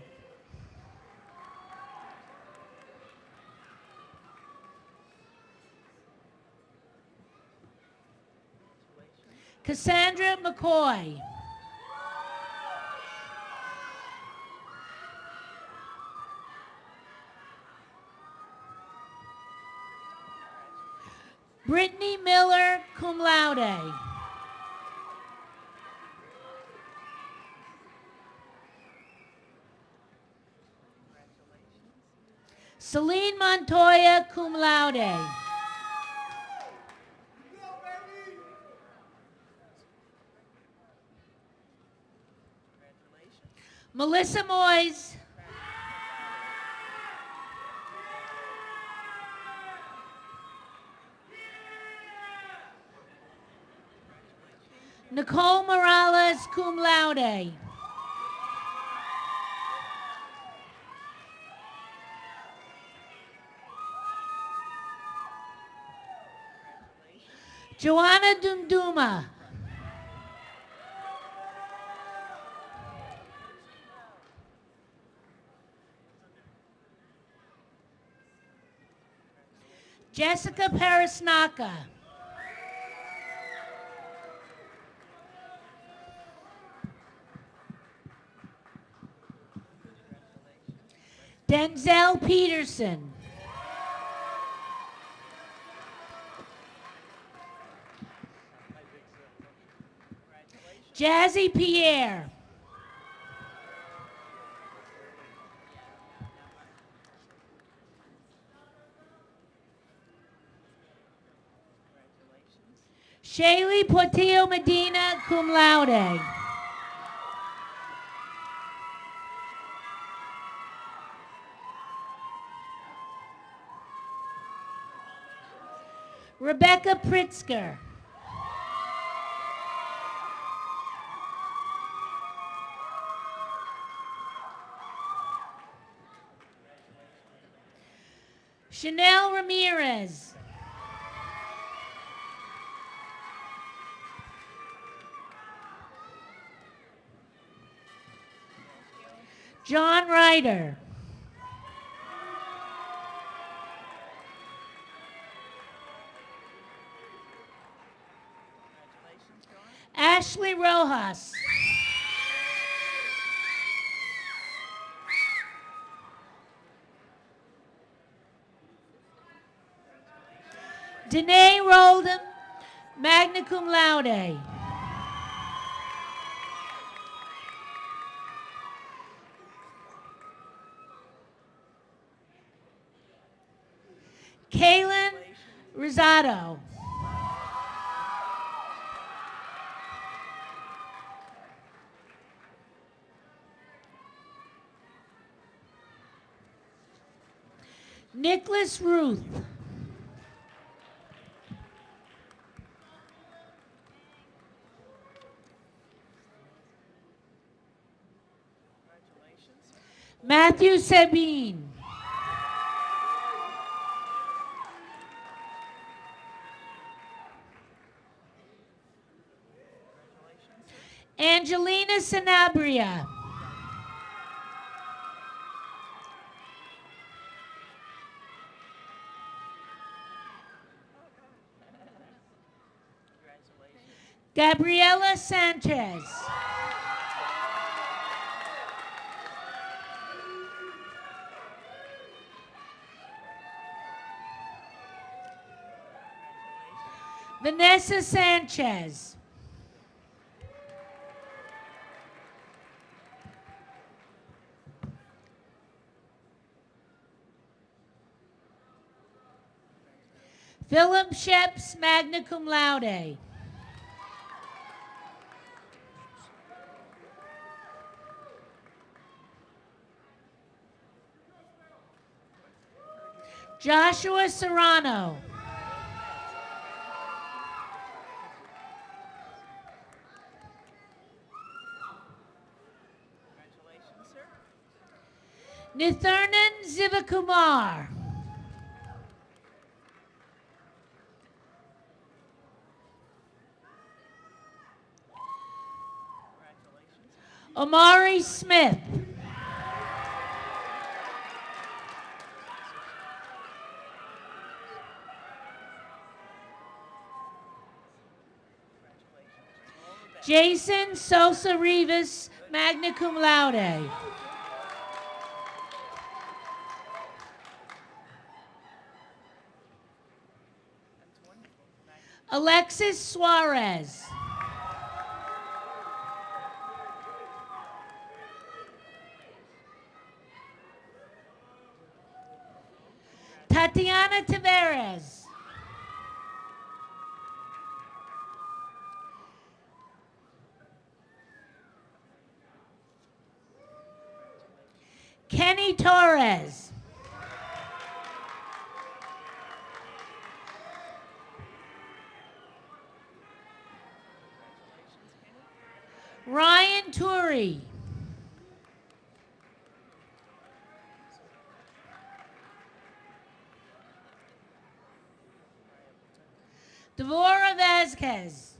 Cassandra McCoy. Brittany Miller, cum laude. Celine Montoya, cum laude. Melissa Moyes. Nicole Morales, cum laude. Joanna Dunduma. Jessica Parisnaka. Denzel Peterson. Jazzy Pierre. Shaylee Portillo Medina, cum laude. Rebecca Pritzker. Chanel Ramirez. John Ryder. Ashley Rojas. Danae Roldan, magna cum laude. Kaylin Rosado. Nicholas Ruth. Matthew Sabine. Angelina Sanabria. Gabriela Sanchez. Vanessa Sanchez. Philip Sheps, magna cum laude. Joshua Serrano. Nitharnan Zivakumar. Amari Smith. Jason Sosa Rivas, magna cum laude. Alexis Suarez. Tatiana Taveras. Kenny Torres. Ryan Turi. Devora Vasquez.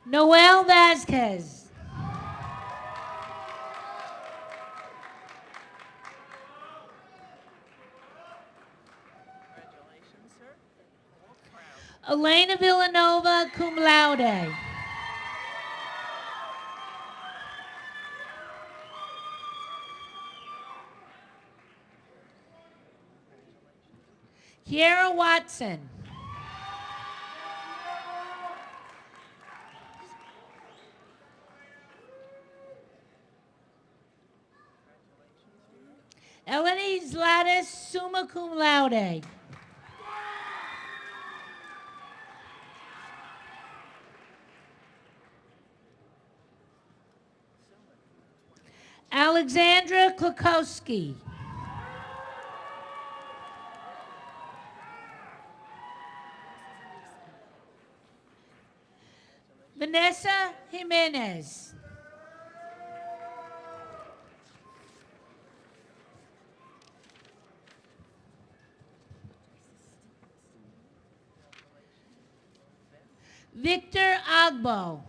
Noel Vasquez. Elena Villanova, cum laude. Kiera Watson. Eleni Zlatis, summa cum laude. Alexandra Klukowski. Vanessa Jimenez. Victor Agbo.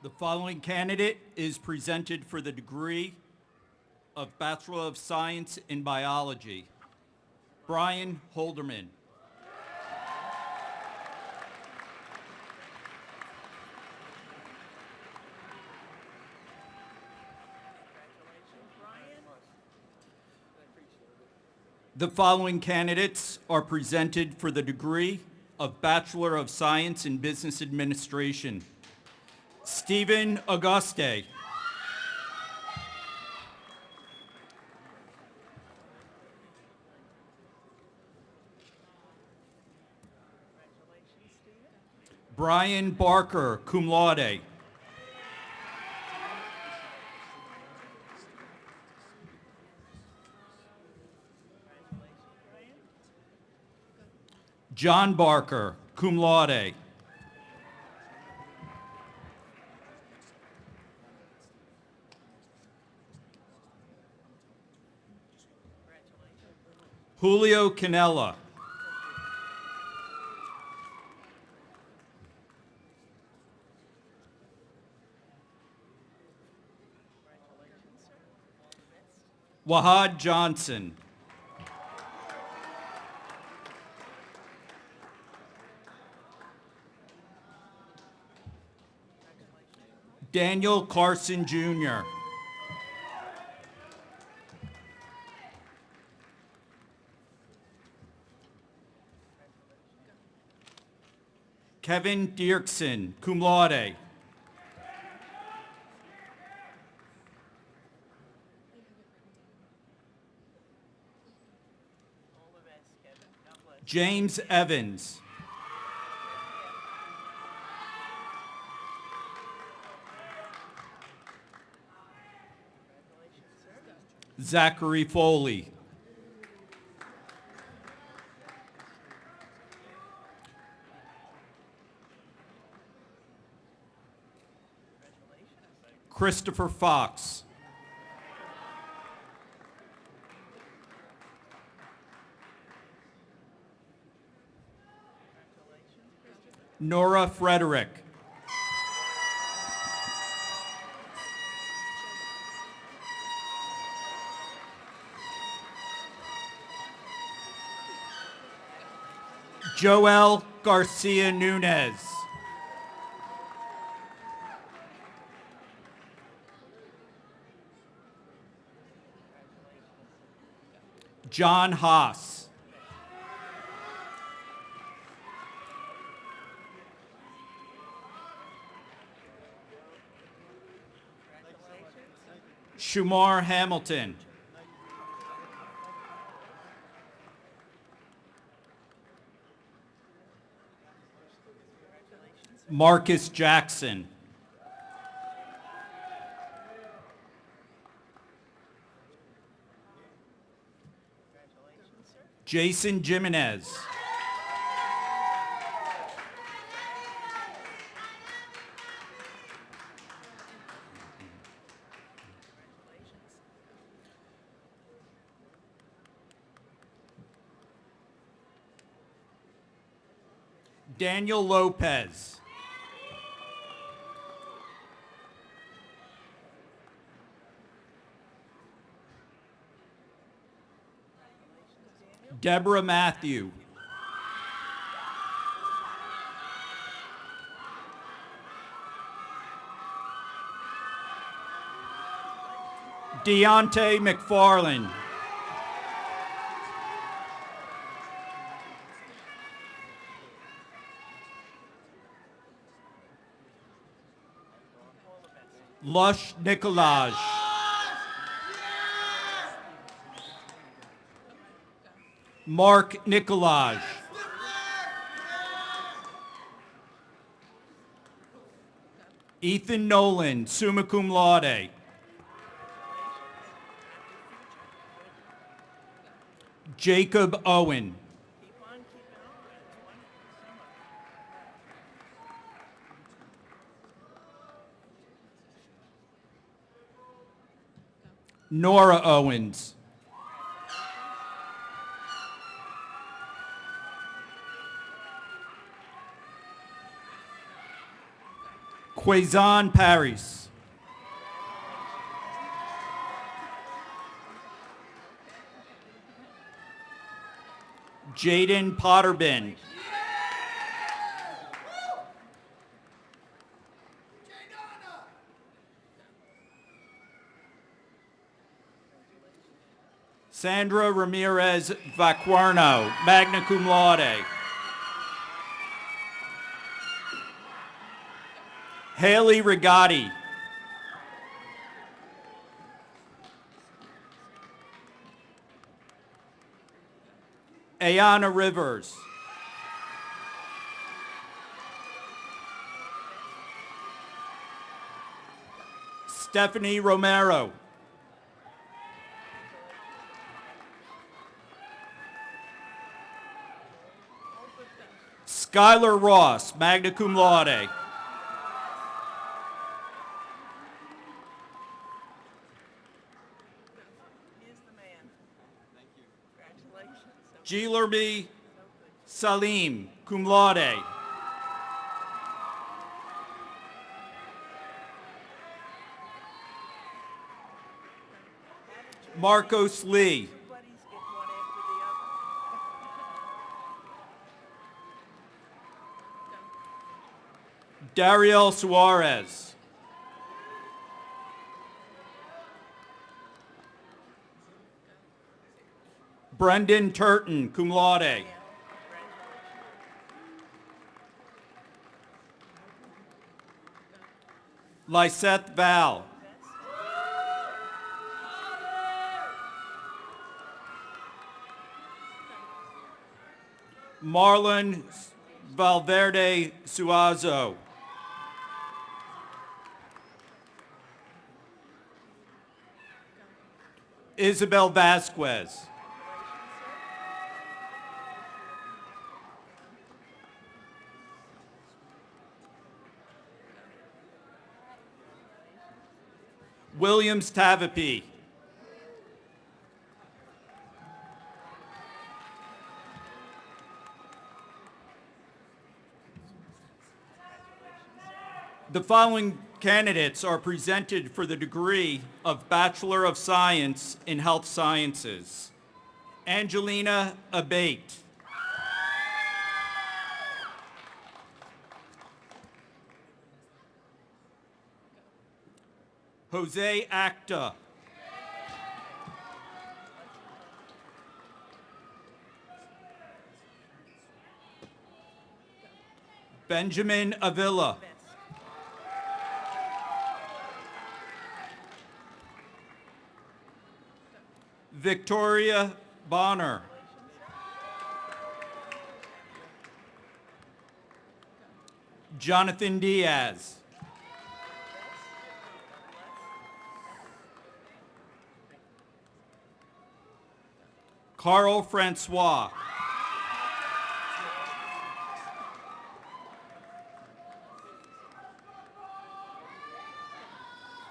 The following candidate is presented for the degree of Bachelor of Science in Biology. Brian Holderman. The following candidates are presented for the degree of Bachelor of Science in Business Administration. Stephen Auguste. Brian Barker, cum laude. John Barker, cum laude. Julio Canella. Wahad Johnson. Daniel Carson Jr. Kevin Dirksen, cum laude. James Evans. Zachary Foley. Christopher Fox. Nora Frederick. Joel Garcia Nunez. John Haas. Shumar Hamilton. Marcus Jackson. Jason Jimenez. Daniel Lopez. Deborah Matthew. Deontay McFarland. Lush Nicolaj. Mark Nicolaj. Ethan Nolan, summa cum laude. Jacob Owen. Nora Owens. Quazan Paris. Jaden Potterbin. Sandra Ramirez Vaquerno, magna cum laude. Haley Rigotti. Ayana Rivers. Stephanie Romero. Skylar Ross, magna cum laude. Gilerby Salim, cum laude. Marcos Lee. Dariel Suarez. Brendan Turton, cum laude. Lyseth Val. Marlon Valverde Suazo. Isabel Vasquez. Williams Tavapi. The following candidates are presented for the degree of Bachelor of Science in Health Sciences. Angelina Abate. Jose Acta. Benjamin Avila. Victoria Bonner. Jonathan Diaz. Carl Francois.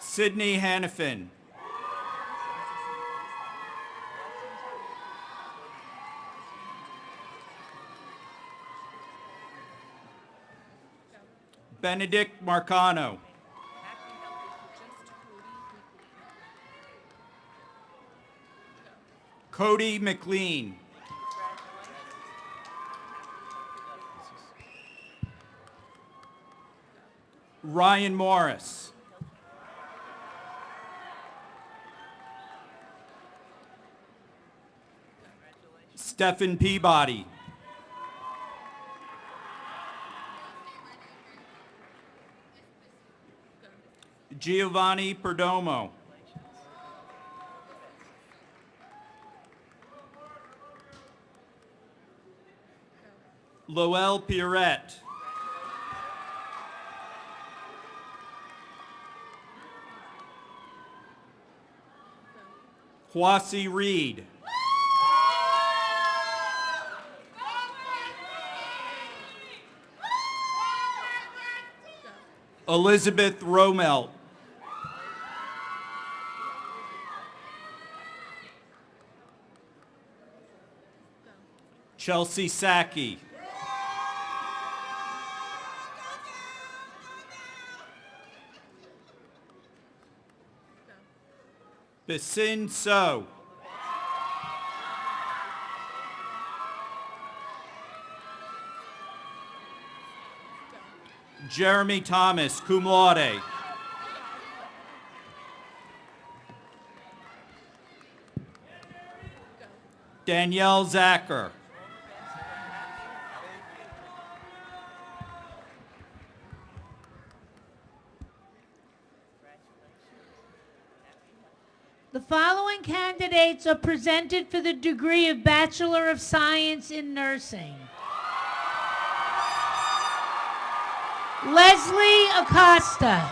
Sydney Hannafin. Benedict Marcano. Cody McLean. Ryan Morris. Stephen Peabody. Giovanni Perdomo. Loel Pierrette. Huasi Reed. Elizabeth Romelt. Chelsea Sacchi. Basin So. Jeremy Thomas, cum laude. Danielle Zacher. The following candidates are presented for the degree of Bachelor of Science in Nursing. Leslie Acosta.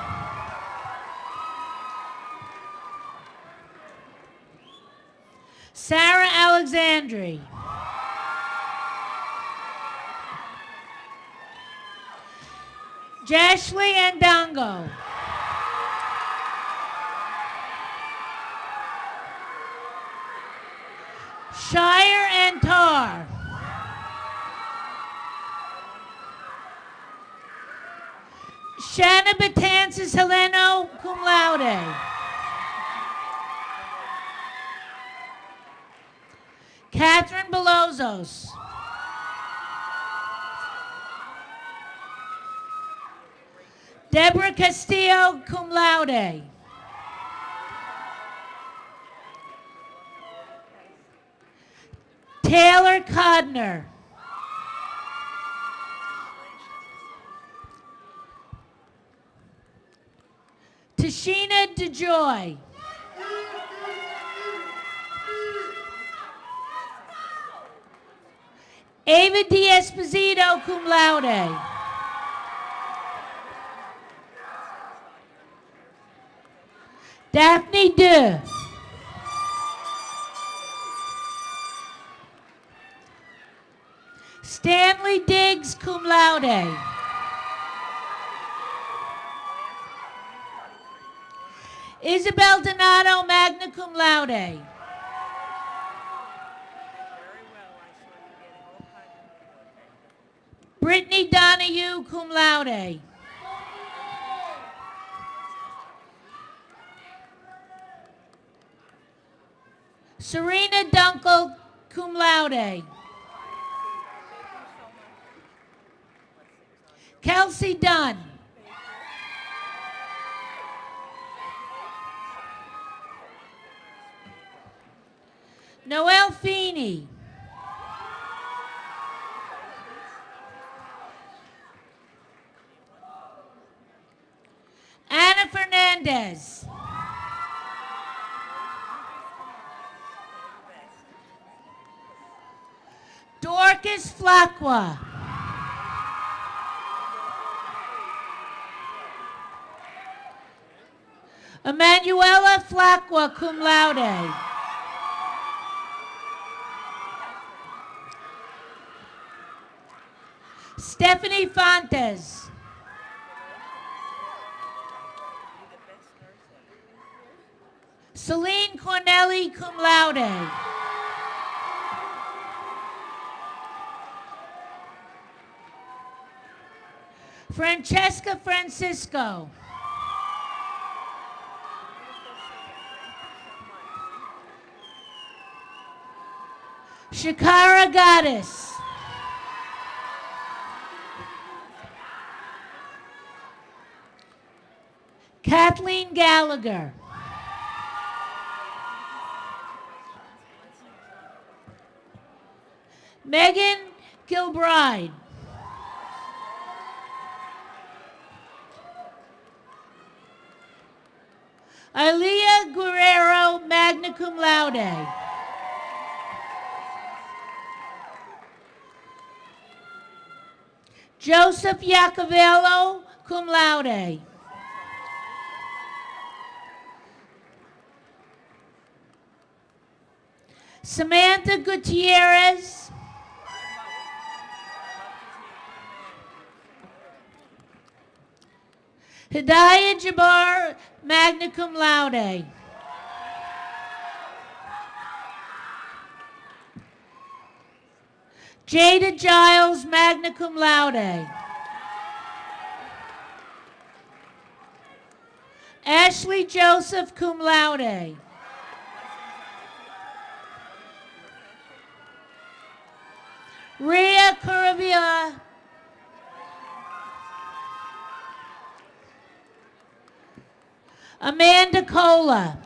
Sarah Alexandri. Jashley Andango. Shire Antar. Shanna Betances Heleno, cum laude. Catherine Belozos. Deborah Castillo, cum laude. Taylor Codner. Sheena DeJoy. Ava D'Esposito, cum laude. Daphne De. Stanley Diggs, cum laude. Isabel Donato, magna cum laude. Brittany Donahue, cum laude. Serena Dunkel, cum laude. Kelsey Dunn. Noel Feeney. Anna Fernandez. Dorcas Flacqua. Emanuela Flacqua, cum laude. Stephanie Fontes. Celine Corneli, cum laude. Francesca Francisco. Shakara Goddess. Kathleen Gallagher. Megan Gilbride. Aaliyah Guerrero, magna cum laude. Joseph Iacovello, cum laude. Samantha Gutierrez. Hidayah Jabbar, magna cum laude. Jada Giles, magna cum laude. Ashley Joseph, cum laude. Rhea Curavilla. Amanda Cola.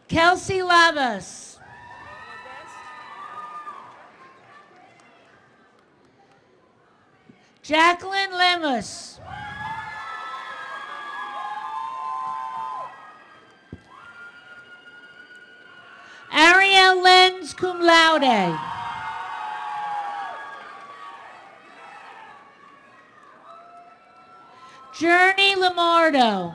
Kelsey Lavas. Jacqueline Lemus. Ariel Lenz, cum laude. Journey Lamardo.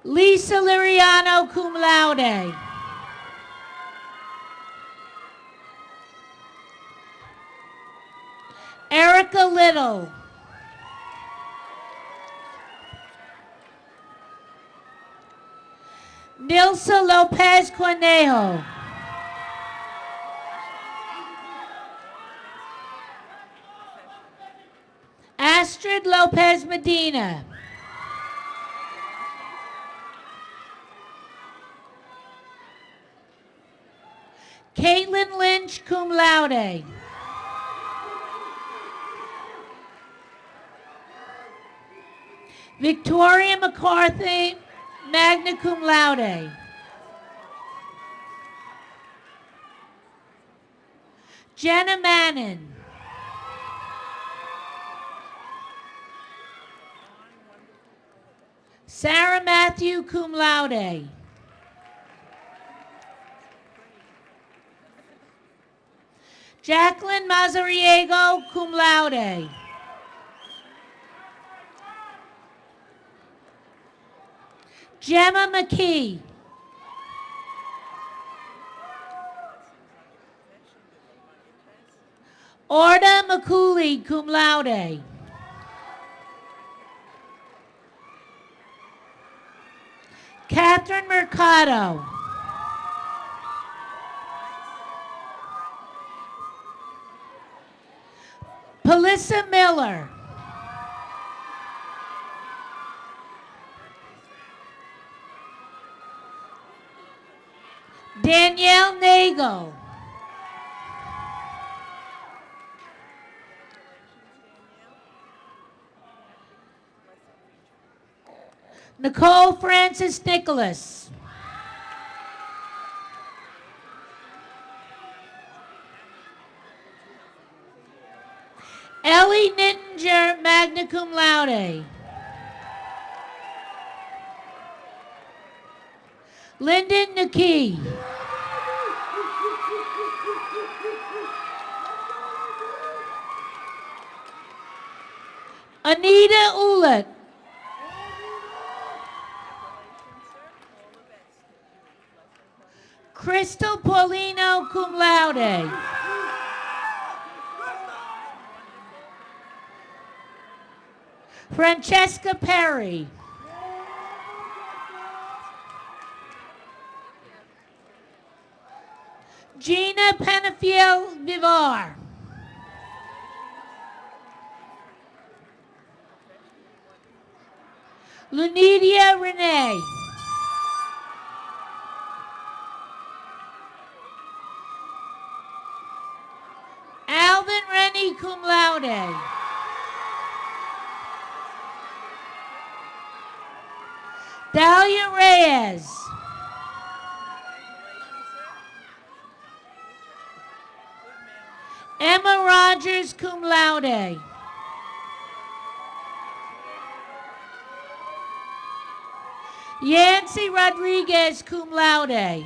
Lisa Liriano, cum laude. Erica Little. Nilsa Lopez Cornejo. Astrid Lopez Medina. Caitlin Lynch, cum laude. Victoria McCarthy, magna cum laude. Jenna Mannon. Sarah Matthew, cum laude. Jacqueline Mazariego, cum laude. Gemma McKee. Orda McCooley, cum laude. Catherine Mercado. Pelissa Miller. Danielle Nagel. Nicole Francis Nicholas. Ellie Nittinger, magna cum laude. Lyndon Nikki. Anita Ulick. Crystal Paulino, cum laude. Francesca Perry. Gina Penafiel Vivar. Lunidia Renee. Alvin Rennie, cum laude. Dahlia Reyes. Emma Rogers, cum laude. Yancy Rodriguez, cum laude.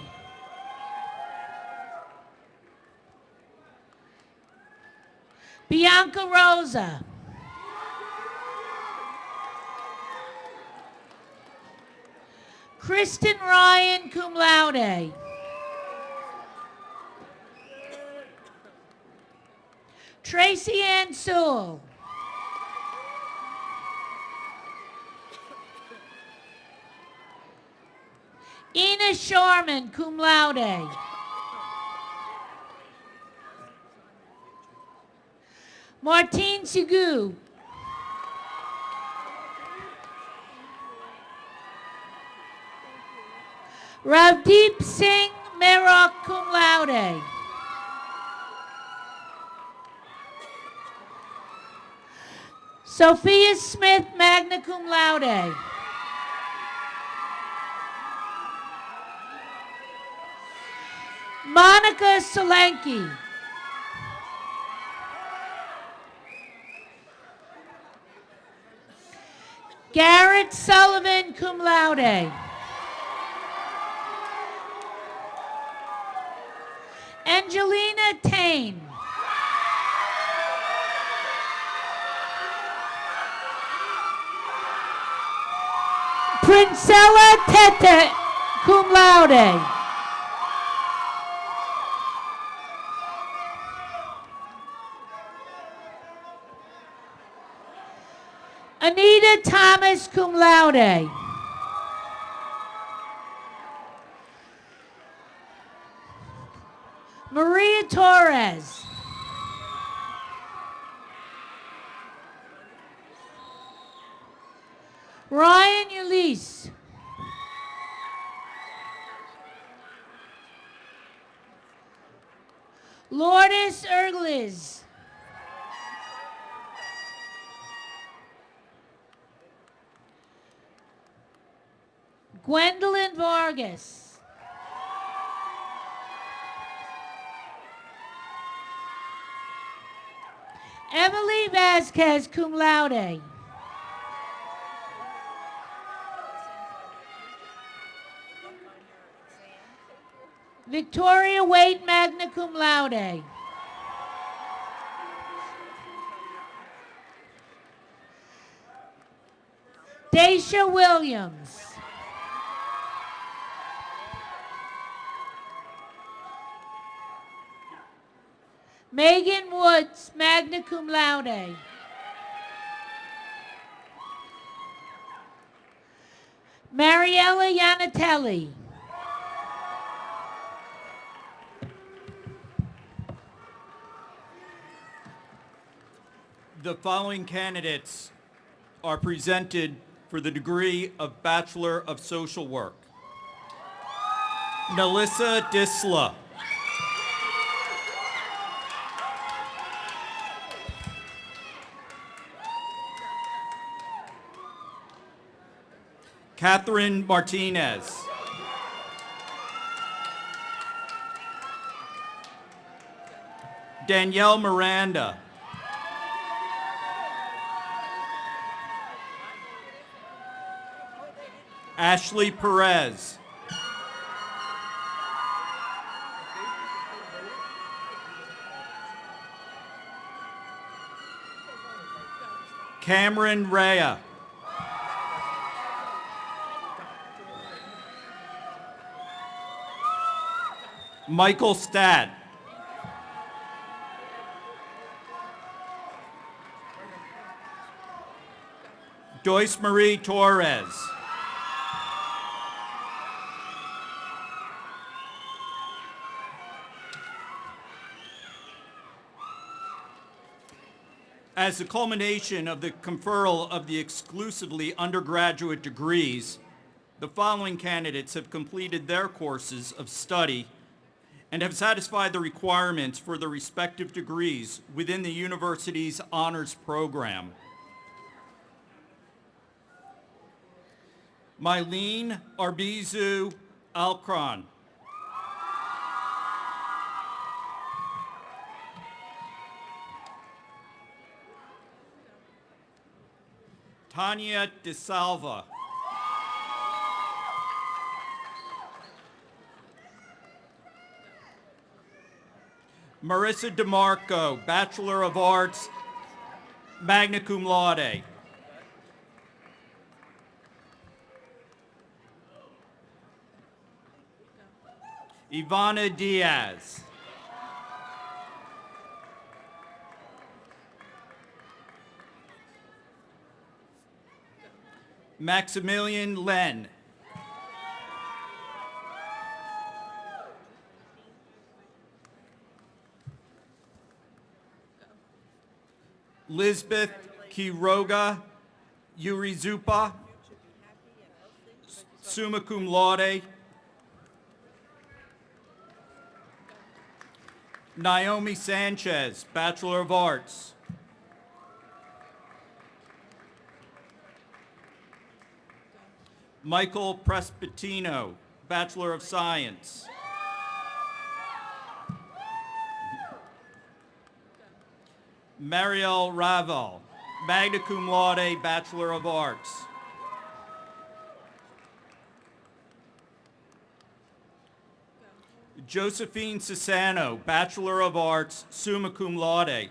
Bianca Rosa. Kristen Ryan, cum laude. Tracy Ann Sewell. Ina Sharman, cum laude. Martine Sigu. Ravdeep Singh Merok, cum laude. Sophia Smith, magna cum laude. Monica Solanki. Garrett Sullivan, cum laude. Angelina Tain. Princella Tete, cum laude. Anita Thomas, cum laude. Maria Torres. Ryan Ulisse. Lourdes Ergliz. Gwendolyn Vargas. Emily Vasquez, cum laude. Victoria Waite, magna cum laude. Daisha Williams. Megan Woods, magna cum laude. Mariella Yanatelli. The following candidates are presented for the degree of Bachelor of Social Work. Melissa Disla. Catherine Martinez. Danielle Miranda. Ashley Perez. Cameron Rea. Michael Stadt. Joyce Marie Torres. As the culmination of the conferral of the exclusively undergraduate degrees, the following candidates have completed their courses of study and have satisfied the requirements for the respective degrees within the university's honors program. Mylene Arbizu Alcron. Tanya DeSalva. Marissa DeMarco, Bachelor of Arts, magna cum laude. Ivana Diaz. Maximilian Len. Lisbeth Quiroga Urizupa, summa cum laude. Naomi Sanchez, Bachelor of Arts. Michael Prespitino, Bachelor of Science. Marielle Raval, magna cum laude, Bachelor of Arts. Josephine Cesano, Bachelor of Arts, summa cum laude.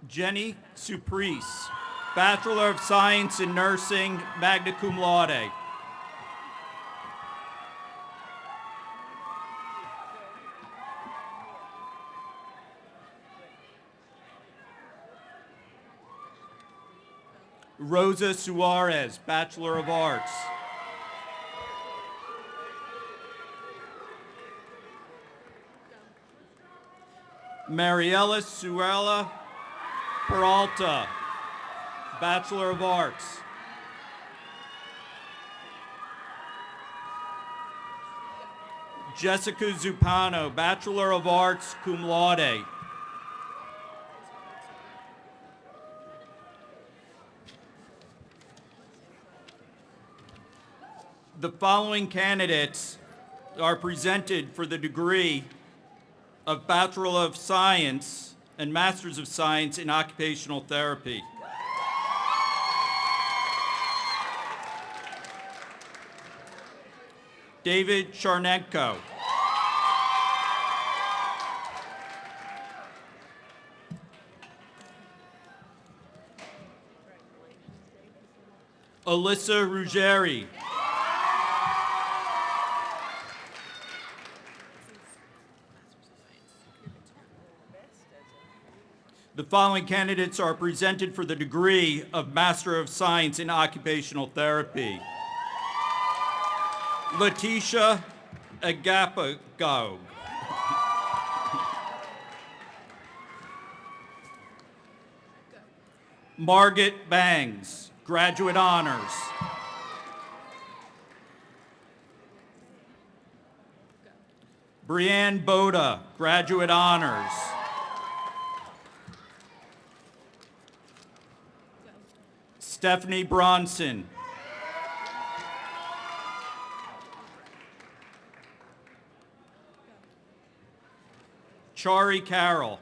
Jenny Suprice, Bachelor of Science in Nursing, magna cum laude. Rosa Suarez, Bachelor of Arts. Mariela Suela Peralta, Bachelor of Arts. Jessica Zupano, Bachelor of Arts, cum laude. The following candidates are presented for the degree of Bachelor of Science and Masters of Science in Occupational Therapy. David Charnenko. Alyssa Ruggeri. The following candidates are presented for the degree of Master of Science in Occupational Therapy. Letitia Agapagog. Margaret Bangs, Graduate Honors. Brianne Boda, Graduate Honors. Stephanie Bronson. Chari Carroll.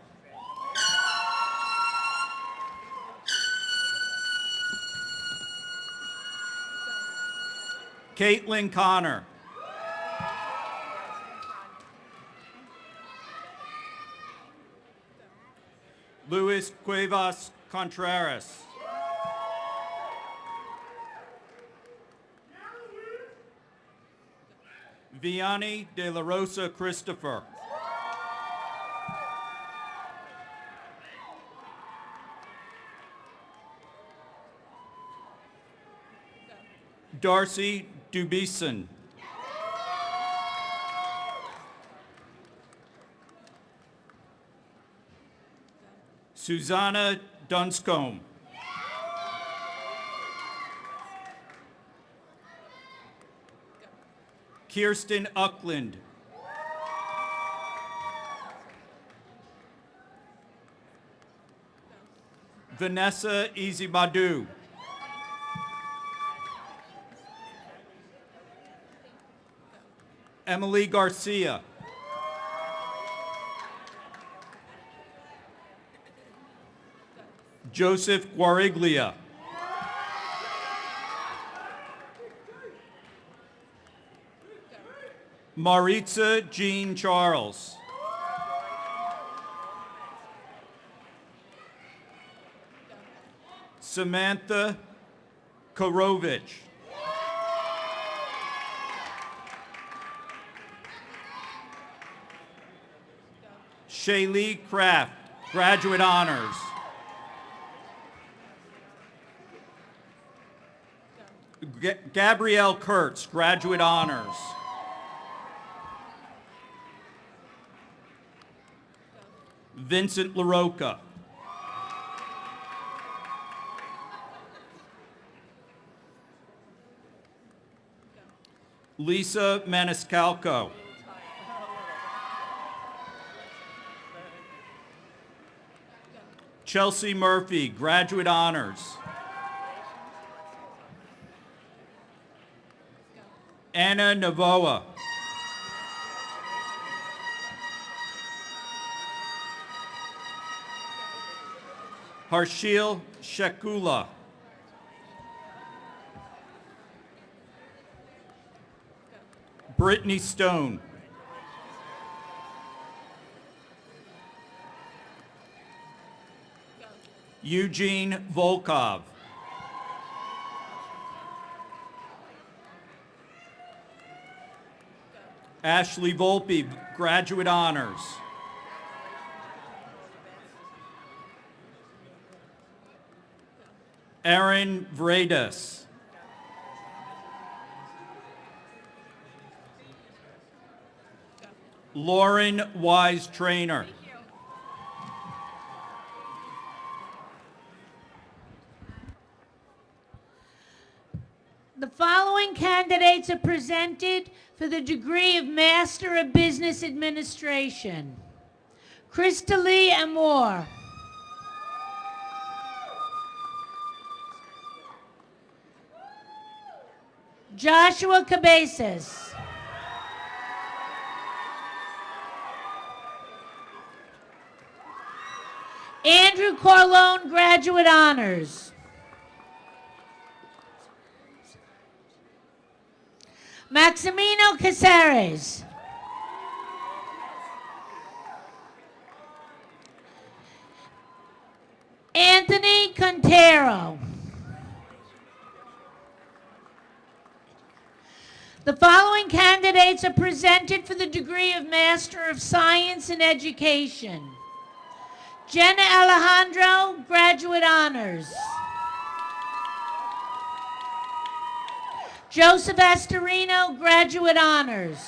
Caitlin Connor. Luis Cuevas Contreras. Vianney de la Rosa Christopher. Darcy Dubison. Susanna Dunscombe. Kirsten Uckland. Vanessa Izibadu. Emily Garcia. Joseph Guariglia. Maritza Jean Charles. Samantha Korovich. Shaylee Kraft, Graduate Honors. Gabrielle Kurtz, Graduate Honors. Vincent LaRocca. Lisa Maniscalco. Chelsea Murphy, Graduate Honors. Anna Navoa. Harshil Shekula. Brittany Stone. Eugene Volkov. Ashley Volpe, Graduate Honors. Aaron Vredas. Lauren Wise Trainer. The following candidates are presented for the degree of Master of Business Administration. Crystalee Amor. Joshua Cabezas. Andrew Corlone, Graduate Honors. Maximino Caceres. Anthony Contero. The following candidates are presented for the degree of Master of Science in Education. Jenna Alejandro, Graduate Honors. Joseph Astorino, Graduate Honors.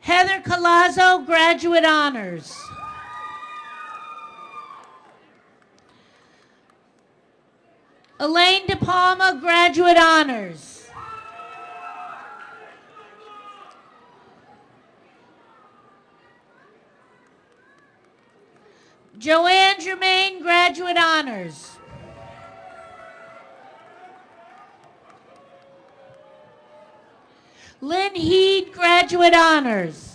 Heather Colazzo, Graduate Honors. Elaine De Palma, Graduate Honors. Joanne Germain, Graduate Honors. Lynn Heed, Graduate Honors.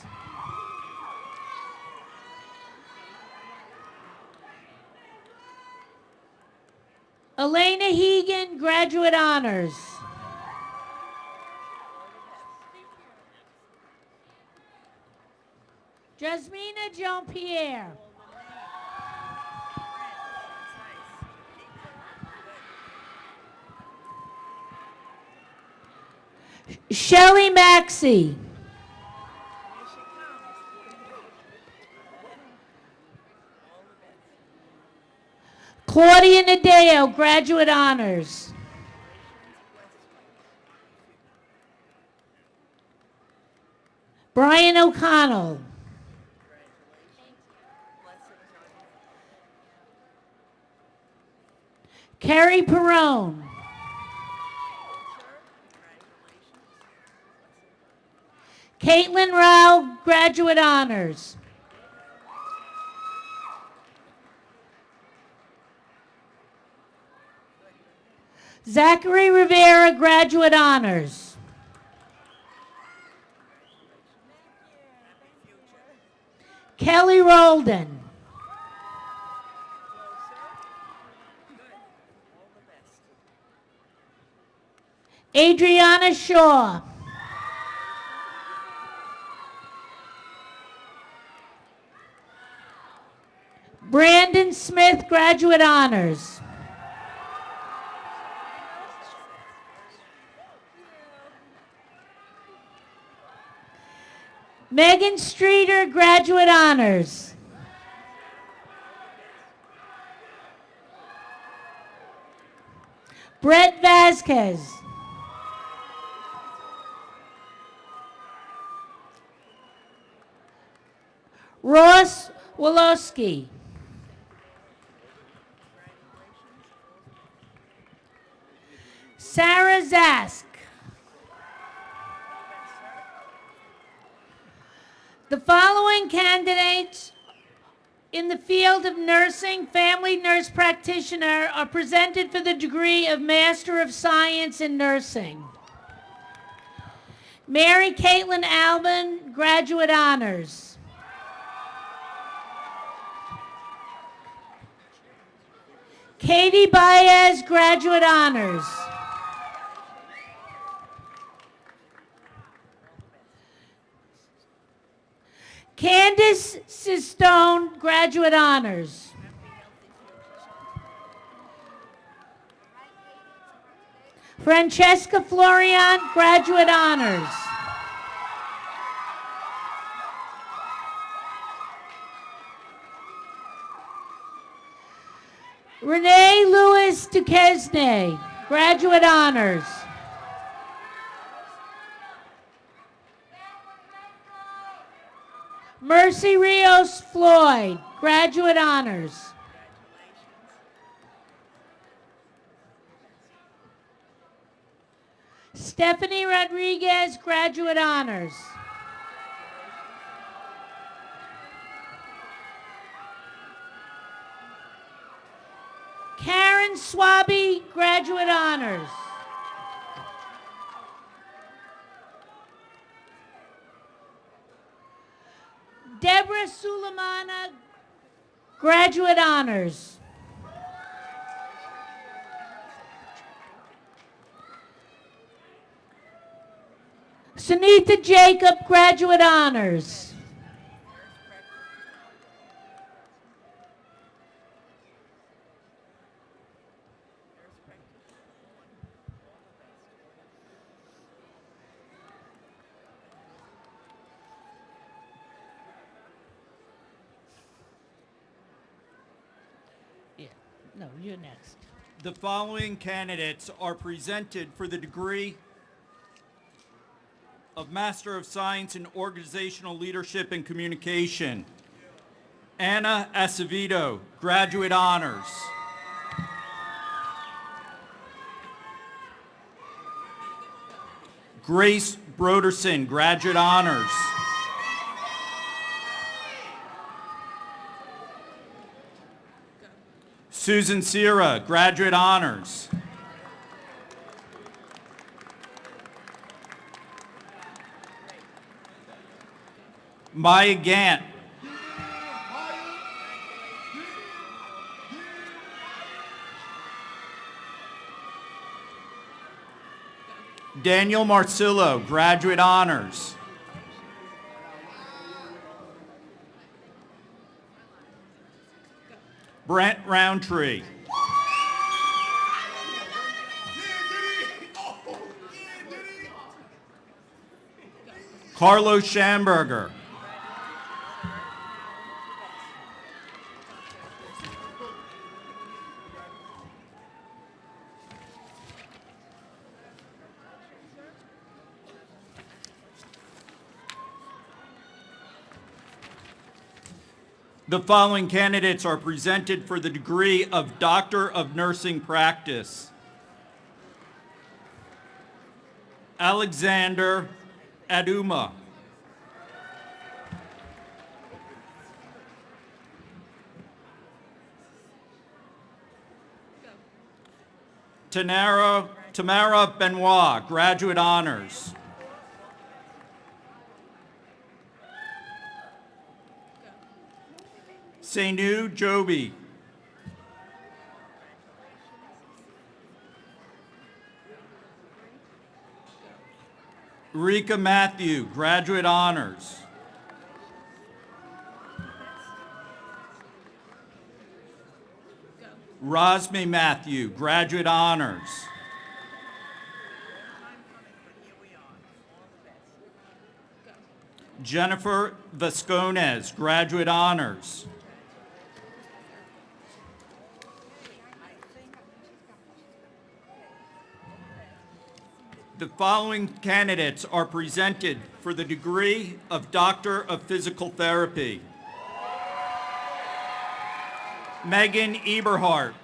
Elena Hegan, Graduate Honors. Jasmina Jean-Pierre. Shelley Maxey. Claudia Nadeo, Graduate Honors. Brian O'Connell. Carrie Perrone. Caitlin Rao, Graduate Honors. Zachary Rivera, Graduate Honors. Kelly Roldan. Adriana Shaw. Brandon Smith, Graduate Honors. Megan Streeter, Graduate Honors. Brett Vasquez. Ross Wolowski. Sarah Zask. The following candidates in the field of nursing, family nurse practitioner, are presented for the degree of Master of Science in Nursing. Mary Caitlin Albin, Graduate Honors. Katie Baez, Graduate Honors. Candace Sistone, Graduate Honors. Francesca Florian, Graduate Honors. Renee Lewis Duquesne, Graduate Honors. Mercy Rios Floyd, Graduate Honors. Stephanie Rodriguez, Graduate Honors. Karen Karen Swaby, graduate honors. Deborah Sulemana, graduate honors. Sunitha Jacob, graduate honors. Yeah, no, you're next. The following candidates are presented for the degree of Master of Science in Organizational Leadership and Communication. Anna Acevedo, graduate honors. Grace Broderson, graduate honors. Susan Sierra, graduate honors. Maya Gant. Daniel Marcillo, graduate honors. Brent Roundtree. Carlos Schamberger. The following candidates are presented for the degree of Doctor of Nursing Practice. Alexander Aduma. Tamara Benoit, graduate honors. Seinu Joby. Rika Matthew, graduate honors. Rosme Matthew, graduate honors. Jennifer Vascones, graduate honors. The following candidates are presented for the degree of Doctor of Physical Therapy. Megan Eberhardt.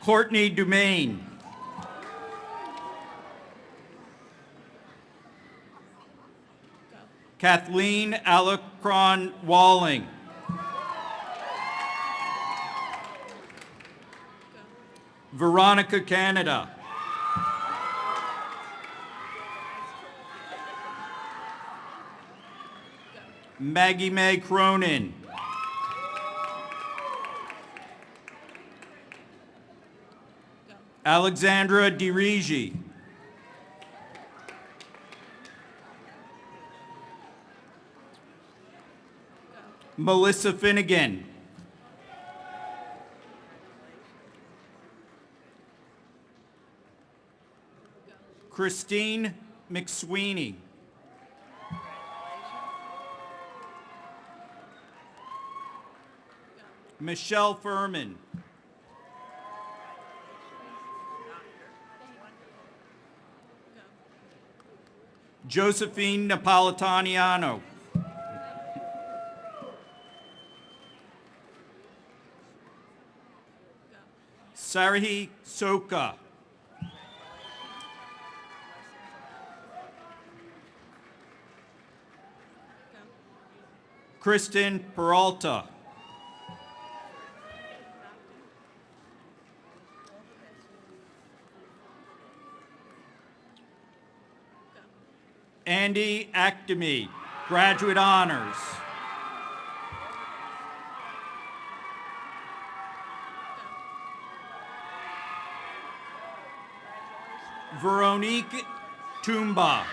Courtney Dumaine. Kathleen Alacron Walling. Veronica Canada. Maggie Mae Cronin. Alexandra DiRigi. Melissa Finnegan. Christine McSweeney. Michelle Furman. Josephine Napolitano. Sarahi Soka. Kristen Peralta. Andy Actemy, graduate honors. Veronique Tumba.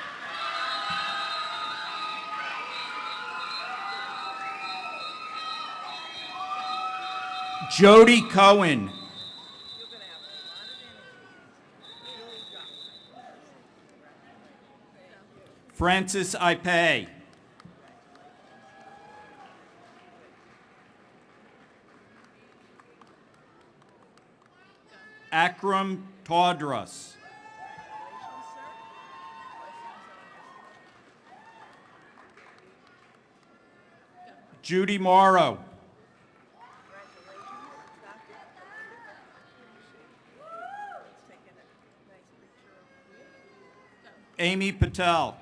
Jody Cohen. Francis Ipe. Akram Tawdras. Judy Morrow. Amy Patel.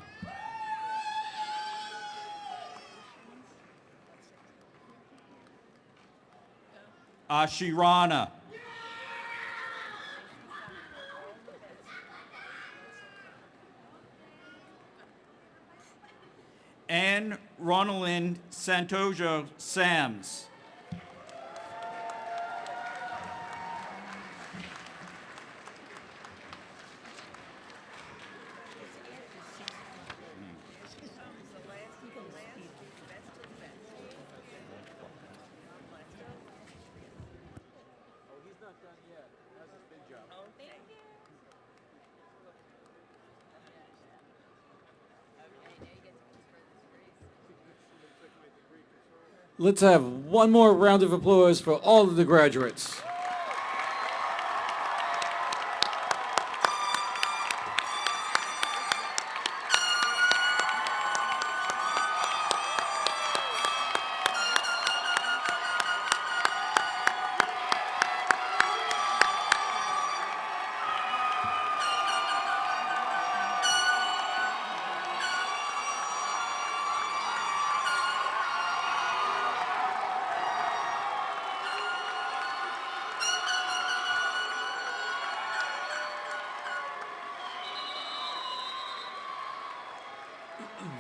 Ashirana. Anne Ronaldin Santojo Sams. Let's have one more round of applause for all of the graduates.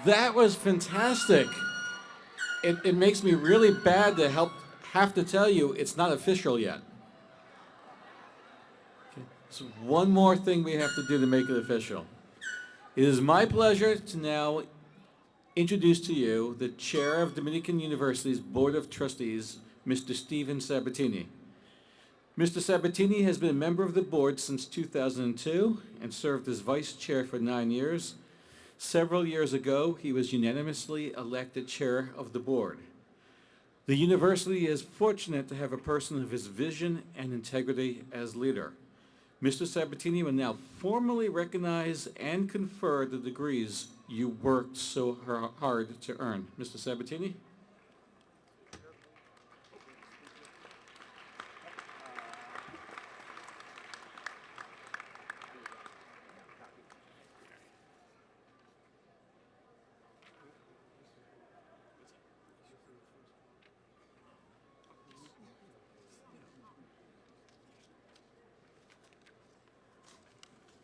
That was fantastic. It makes me really bad to have to tell you it's not official yet. Okay. So one more thing we have to do to make it official. It is my pleasure to now introduce to you the chair of Dominican University's Board of Trustees, Mr. Stephen Sabatini. Mr. Sabatini has been a member of the board since 2002 and served as vice chair for 9 years. Several years ago, he was unanimously elected chair of the board. The university is fortunate to have a person of his vision and integrity as leader. Mr. Sabatini will now formally recognize and confer the degrees you worked so hard to earn. Mr. Sabatini?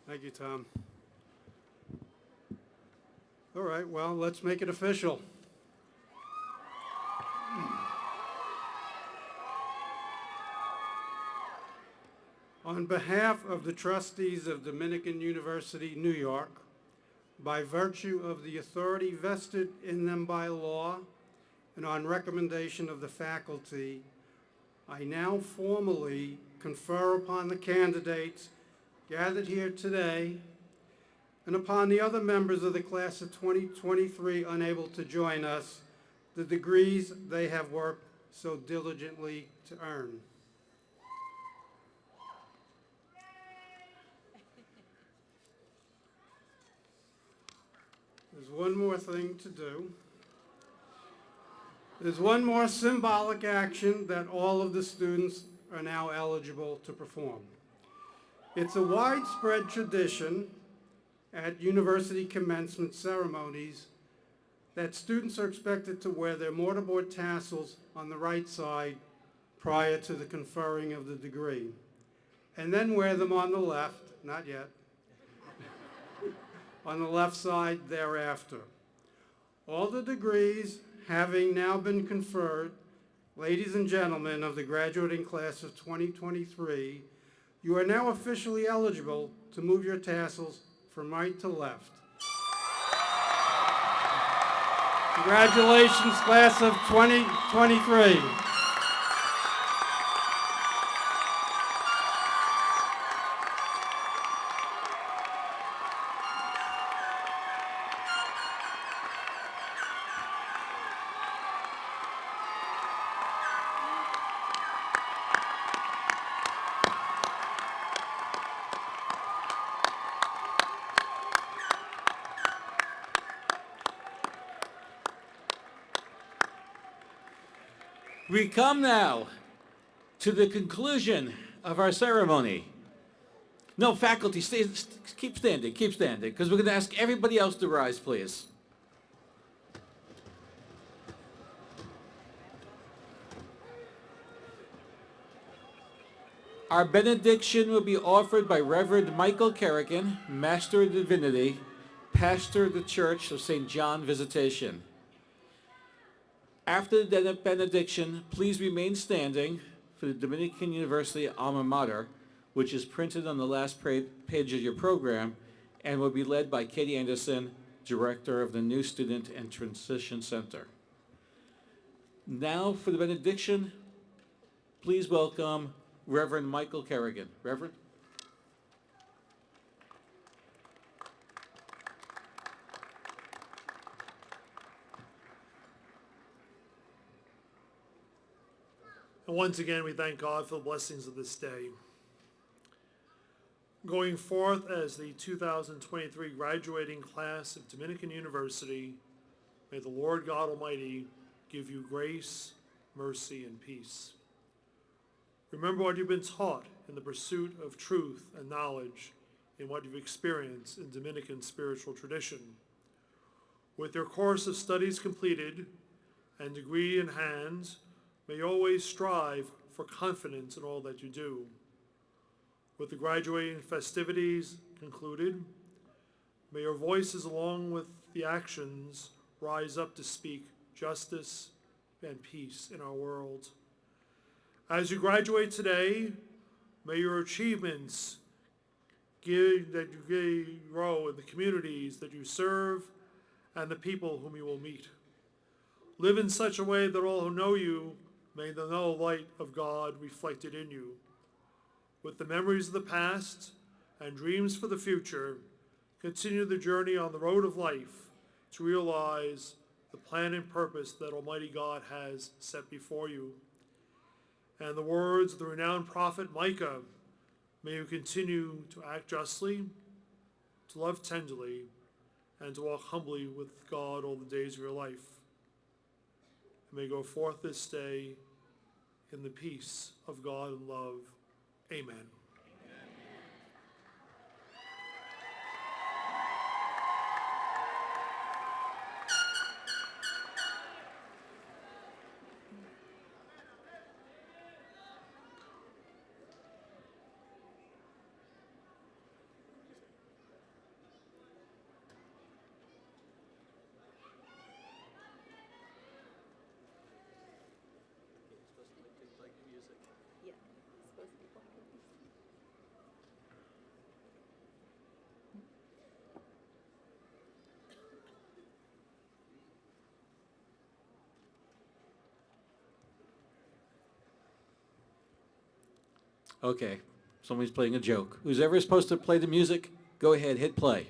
Thank you, Tom. All right, well, let's make it official. On behalf of the trustees of Dominican University, New York, by virtue of the authority vested in them by law and on recommendation of the faculty, I now formally confer upon the candidates gathered here today and upon the other members of the class of 2023 unable to join us, the degrees they have worked so diligently to earn. There's one more thing to do. There's one more symbolic action that all of the students are now eligible to perform. It's a widespread tradition at university commencement ceremonies that students are expected to wear their mortarboard tassels on the right side prior to the conferring of the degree, and then wear them on the left, not yet, on the left side thereafter. All the degrees having now been conferred, ladies and gentlemen of the graduating class of 2023, you are now officially eligible to move your tassels from right to left. Congratulations, class of 2023. We come now to the conclusion of our ceremony. No, faculty, keep standing, because we're going to ask everybody else to rise, please. Our benediction will be offered by Reverend Michael Kerrigan, Master of Divinity, Pastor of the Church of St. John Visitation. After the benediction, please remain standing for the Dominican University alma mater, which is printed on the last page of your program and will be led by Katie Anderson, Director of the New Student and Transition Center. Now for the benediction, please welcome Reverend Michael Kerrigan. Reverend? And once again, we thank God for the blessings of this day. Going forth as the 2023 graduating class of Dominican University, may the Lord God Almighty give you grace, mercy, and peace. Remember what you've been taught in the pursuit of truth and knowledge in what you've experienced in Dominican spiritual tradition. With your course of studies completed and degree in hand, may you always strive for confidence in all that you do. With the graduating festivities concluded, may your voices along with the actions rise up to speak justice and peace in our world. As you graduate today, may your achievements grow in the communities that you serve and the people whom you will meet. Live in such a way that all who know you may know the light of God reflected in you. With the memories of the past and dreams for the future, continue the journey on the road of life to realize the plan and purpose that Almighty God has set before you. And the words of the renowned prophet Micah, may you continue to act justly, to love tenderly, and to walk humbly with God all the days of your life. May go forth this day in the peace of God and love. Amen. Okay, somebody's playing a joke. Who's ever supposed to play the music, go ahead, hit play.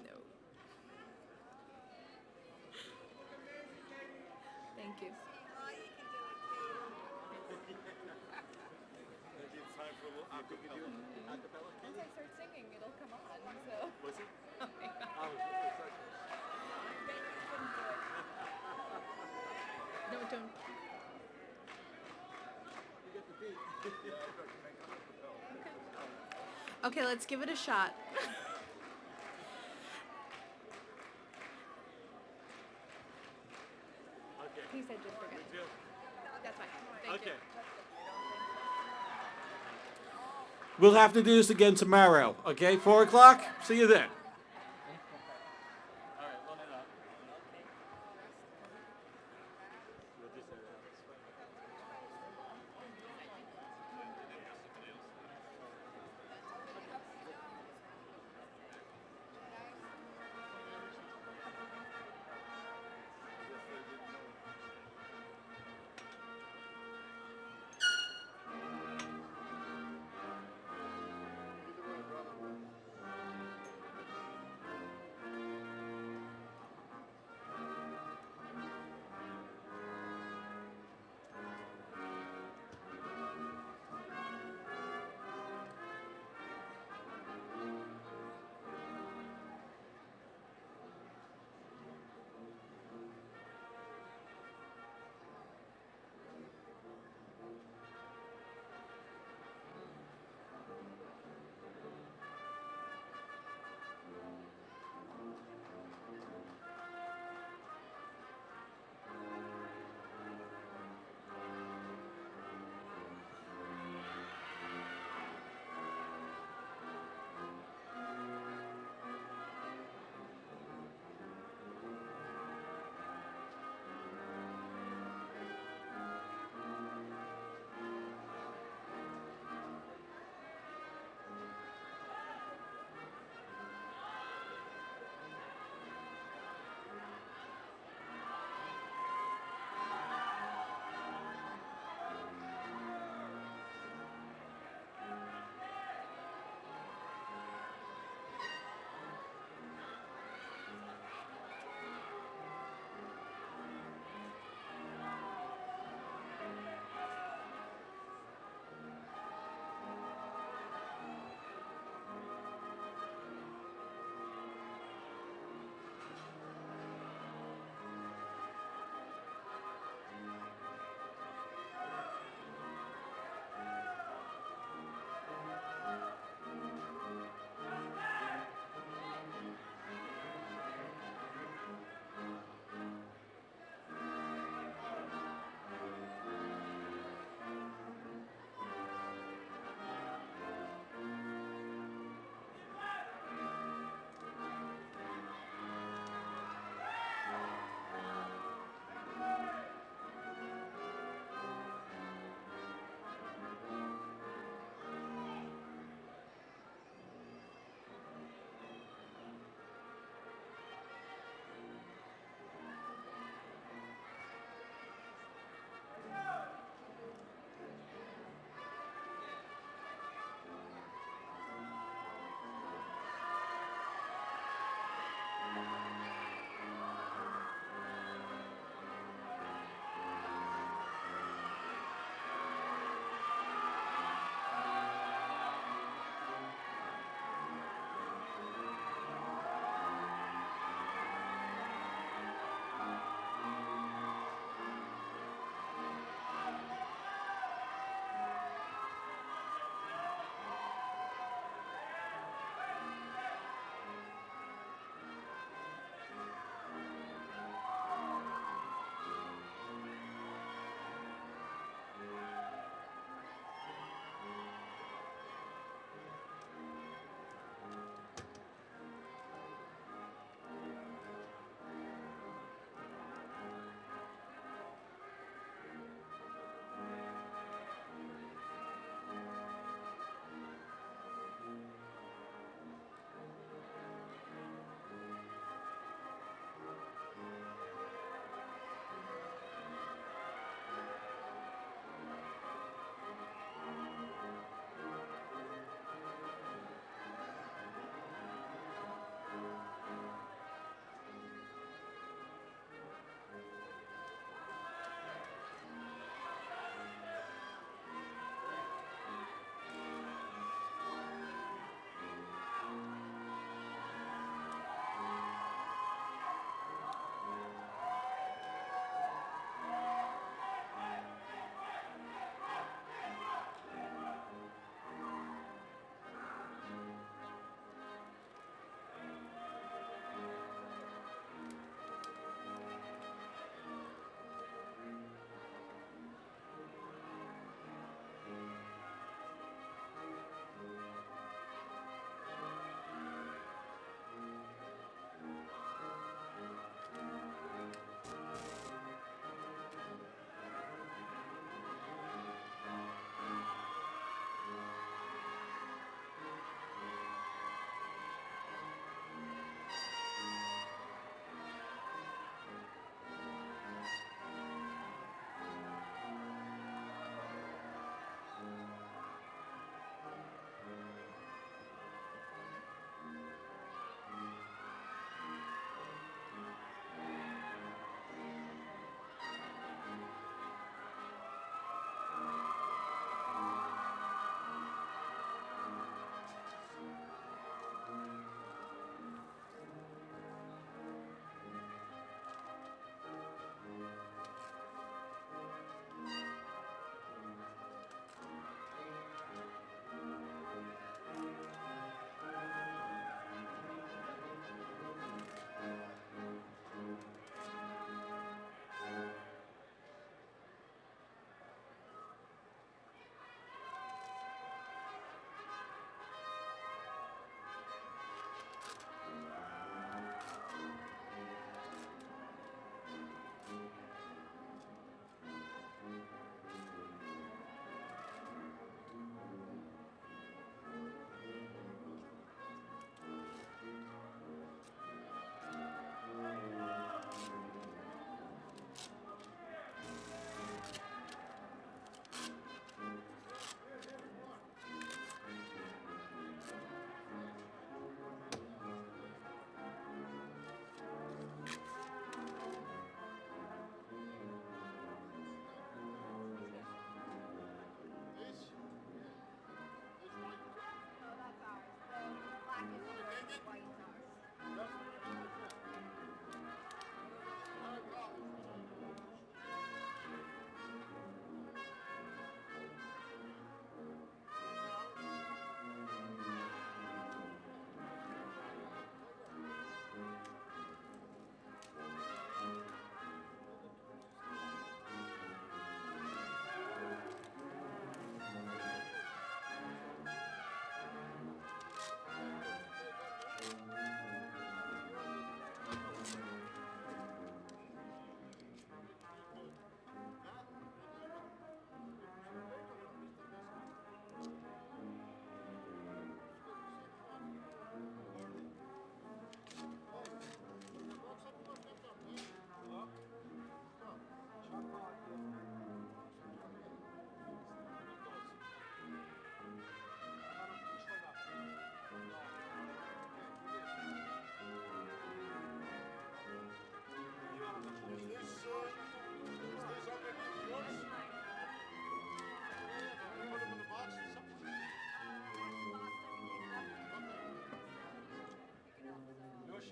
No. Thank you. Once I start singing, it'll come on, so. Was it? Oh my God. No, don't. Okay, let's give it a shot. He said just forget it. That's fine. Thank you. We'll have to do this again tomorrow, okay? 4 o'clock? See you then.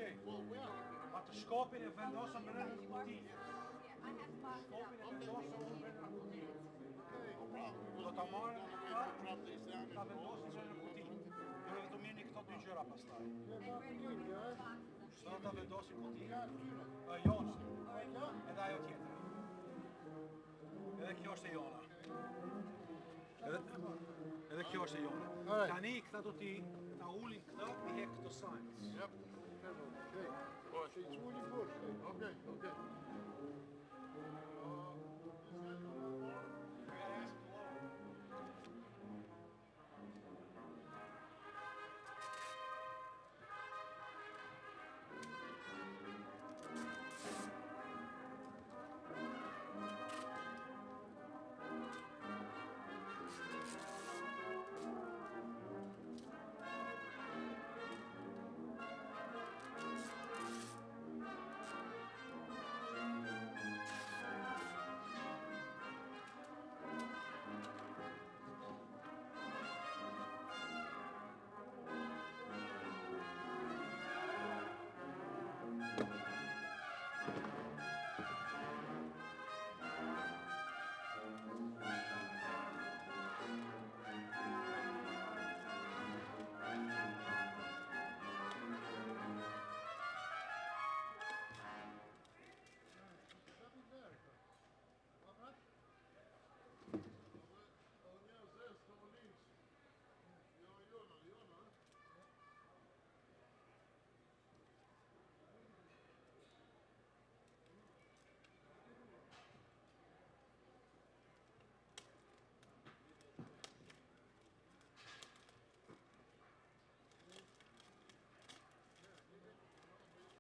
shake. Ma të shkopin e vendosën me në kutinë. Shkopin e vendosën me në kutinë. Do ta marrë ta vendosën me në kutinë. Do të domini këto dy gjëra pastaj. Do ta vendosin kutinë. Jona. Edhe ajo tjetra. Edhe kjo është e jona. Edhe kjo është e jona. Tani këta do t'i ta ulin këta i hek këto signs. Yep. Okay. Well, she's really good. Okay.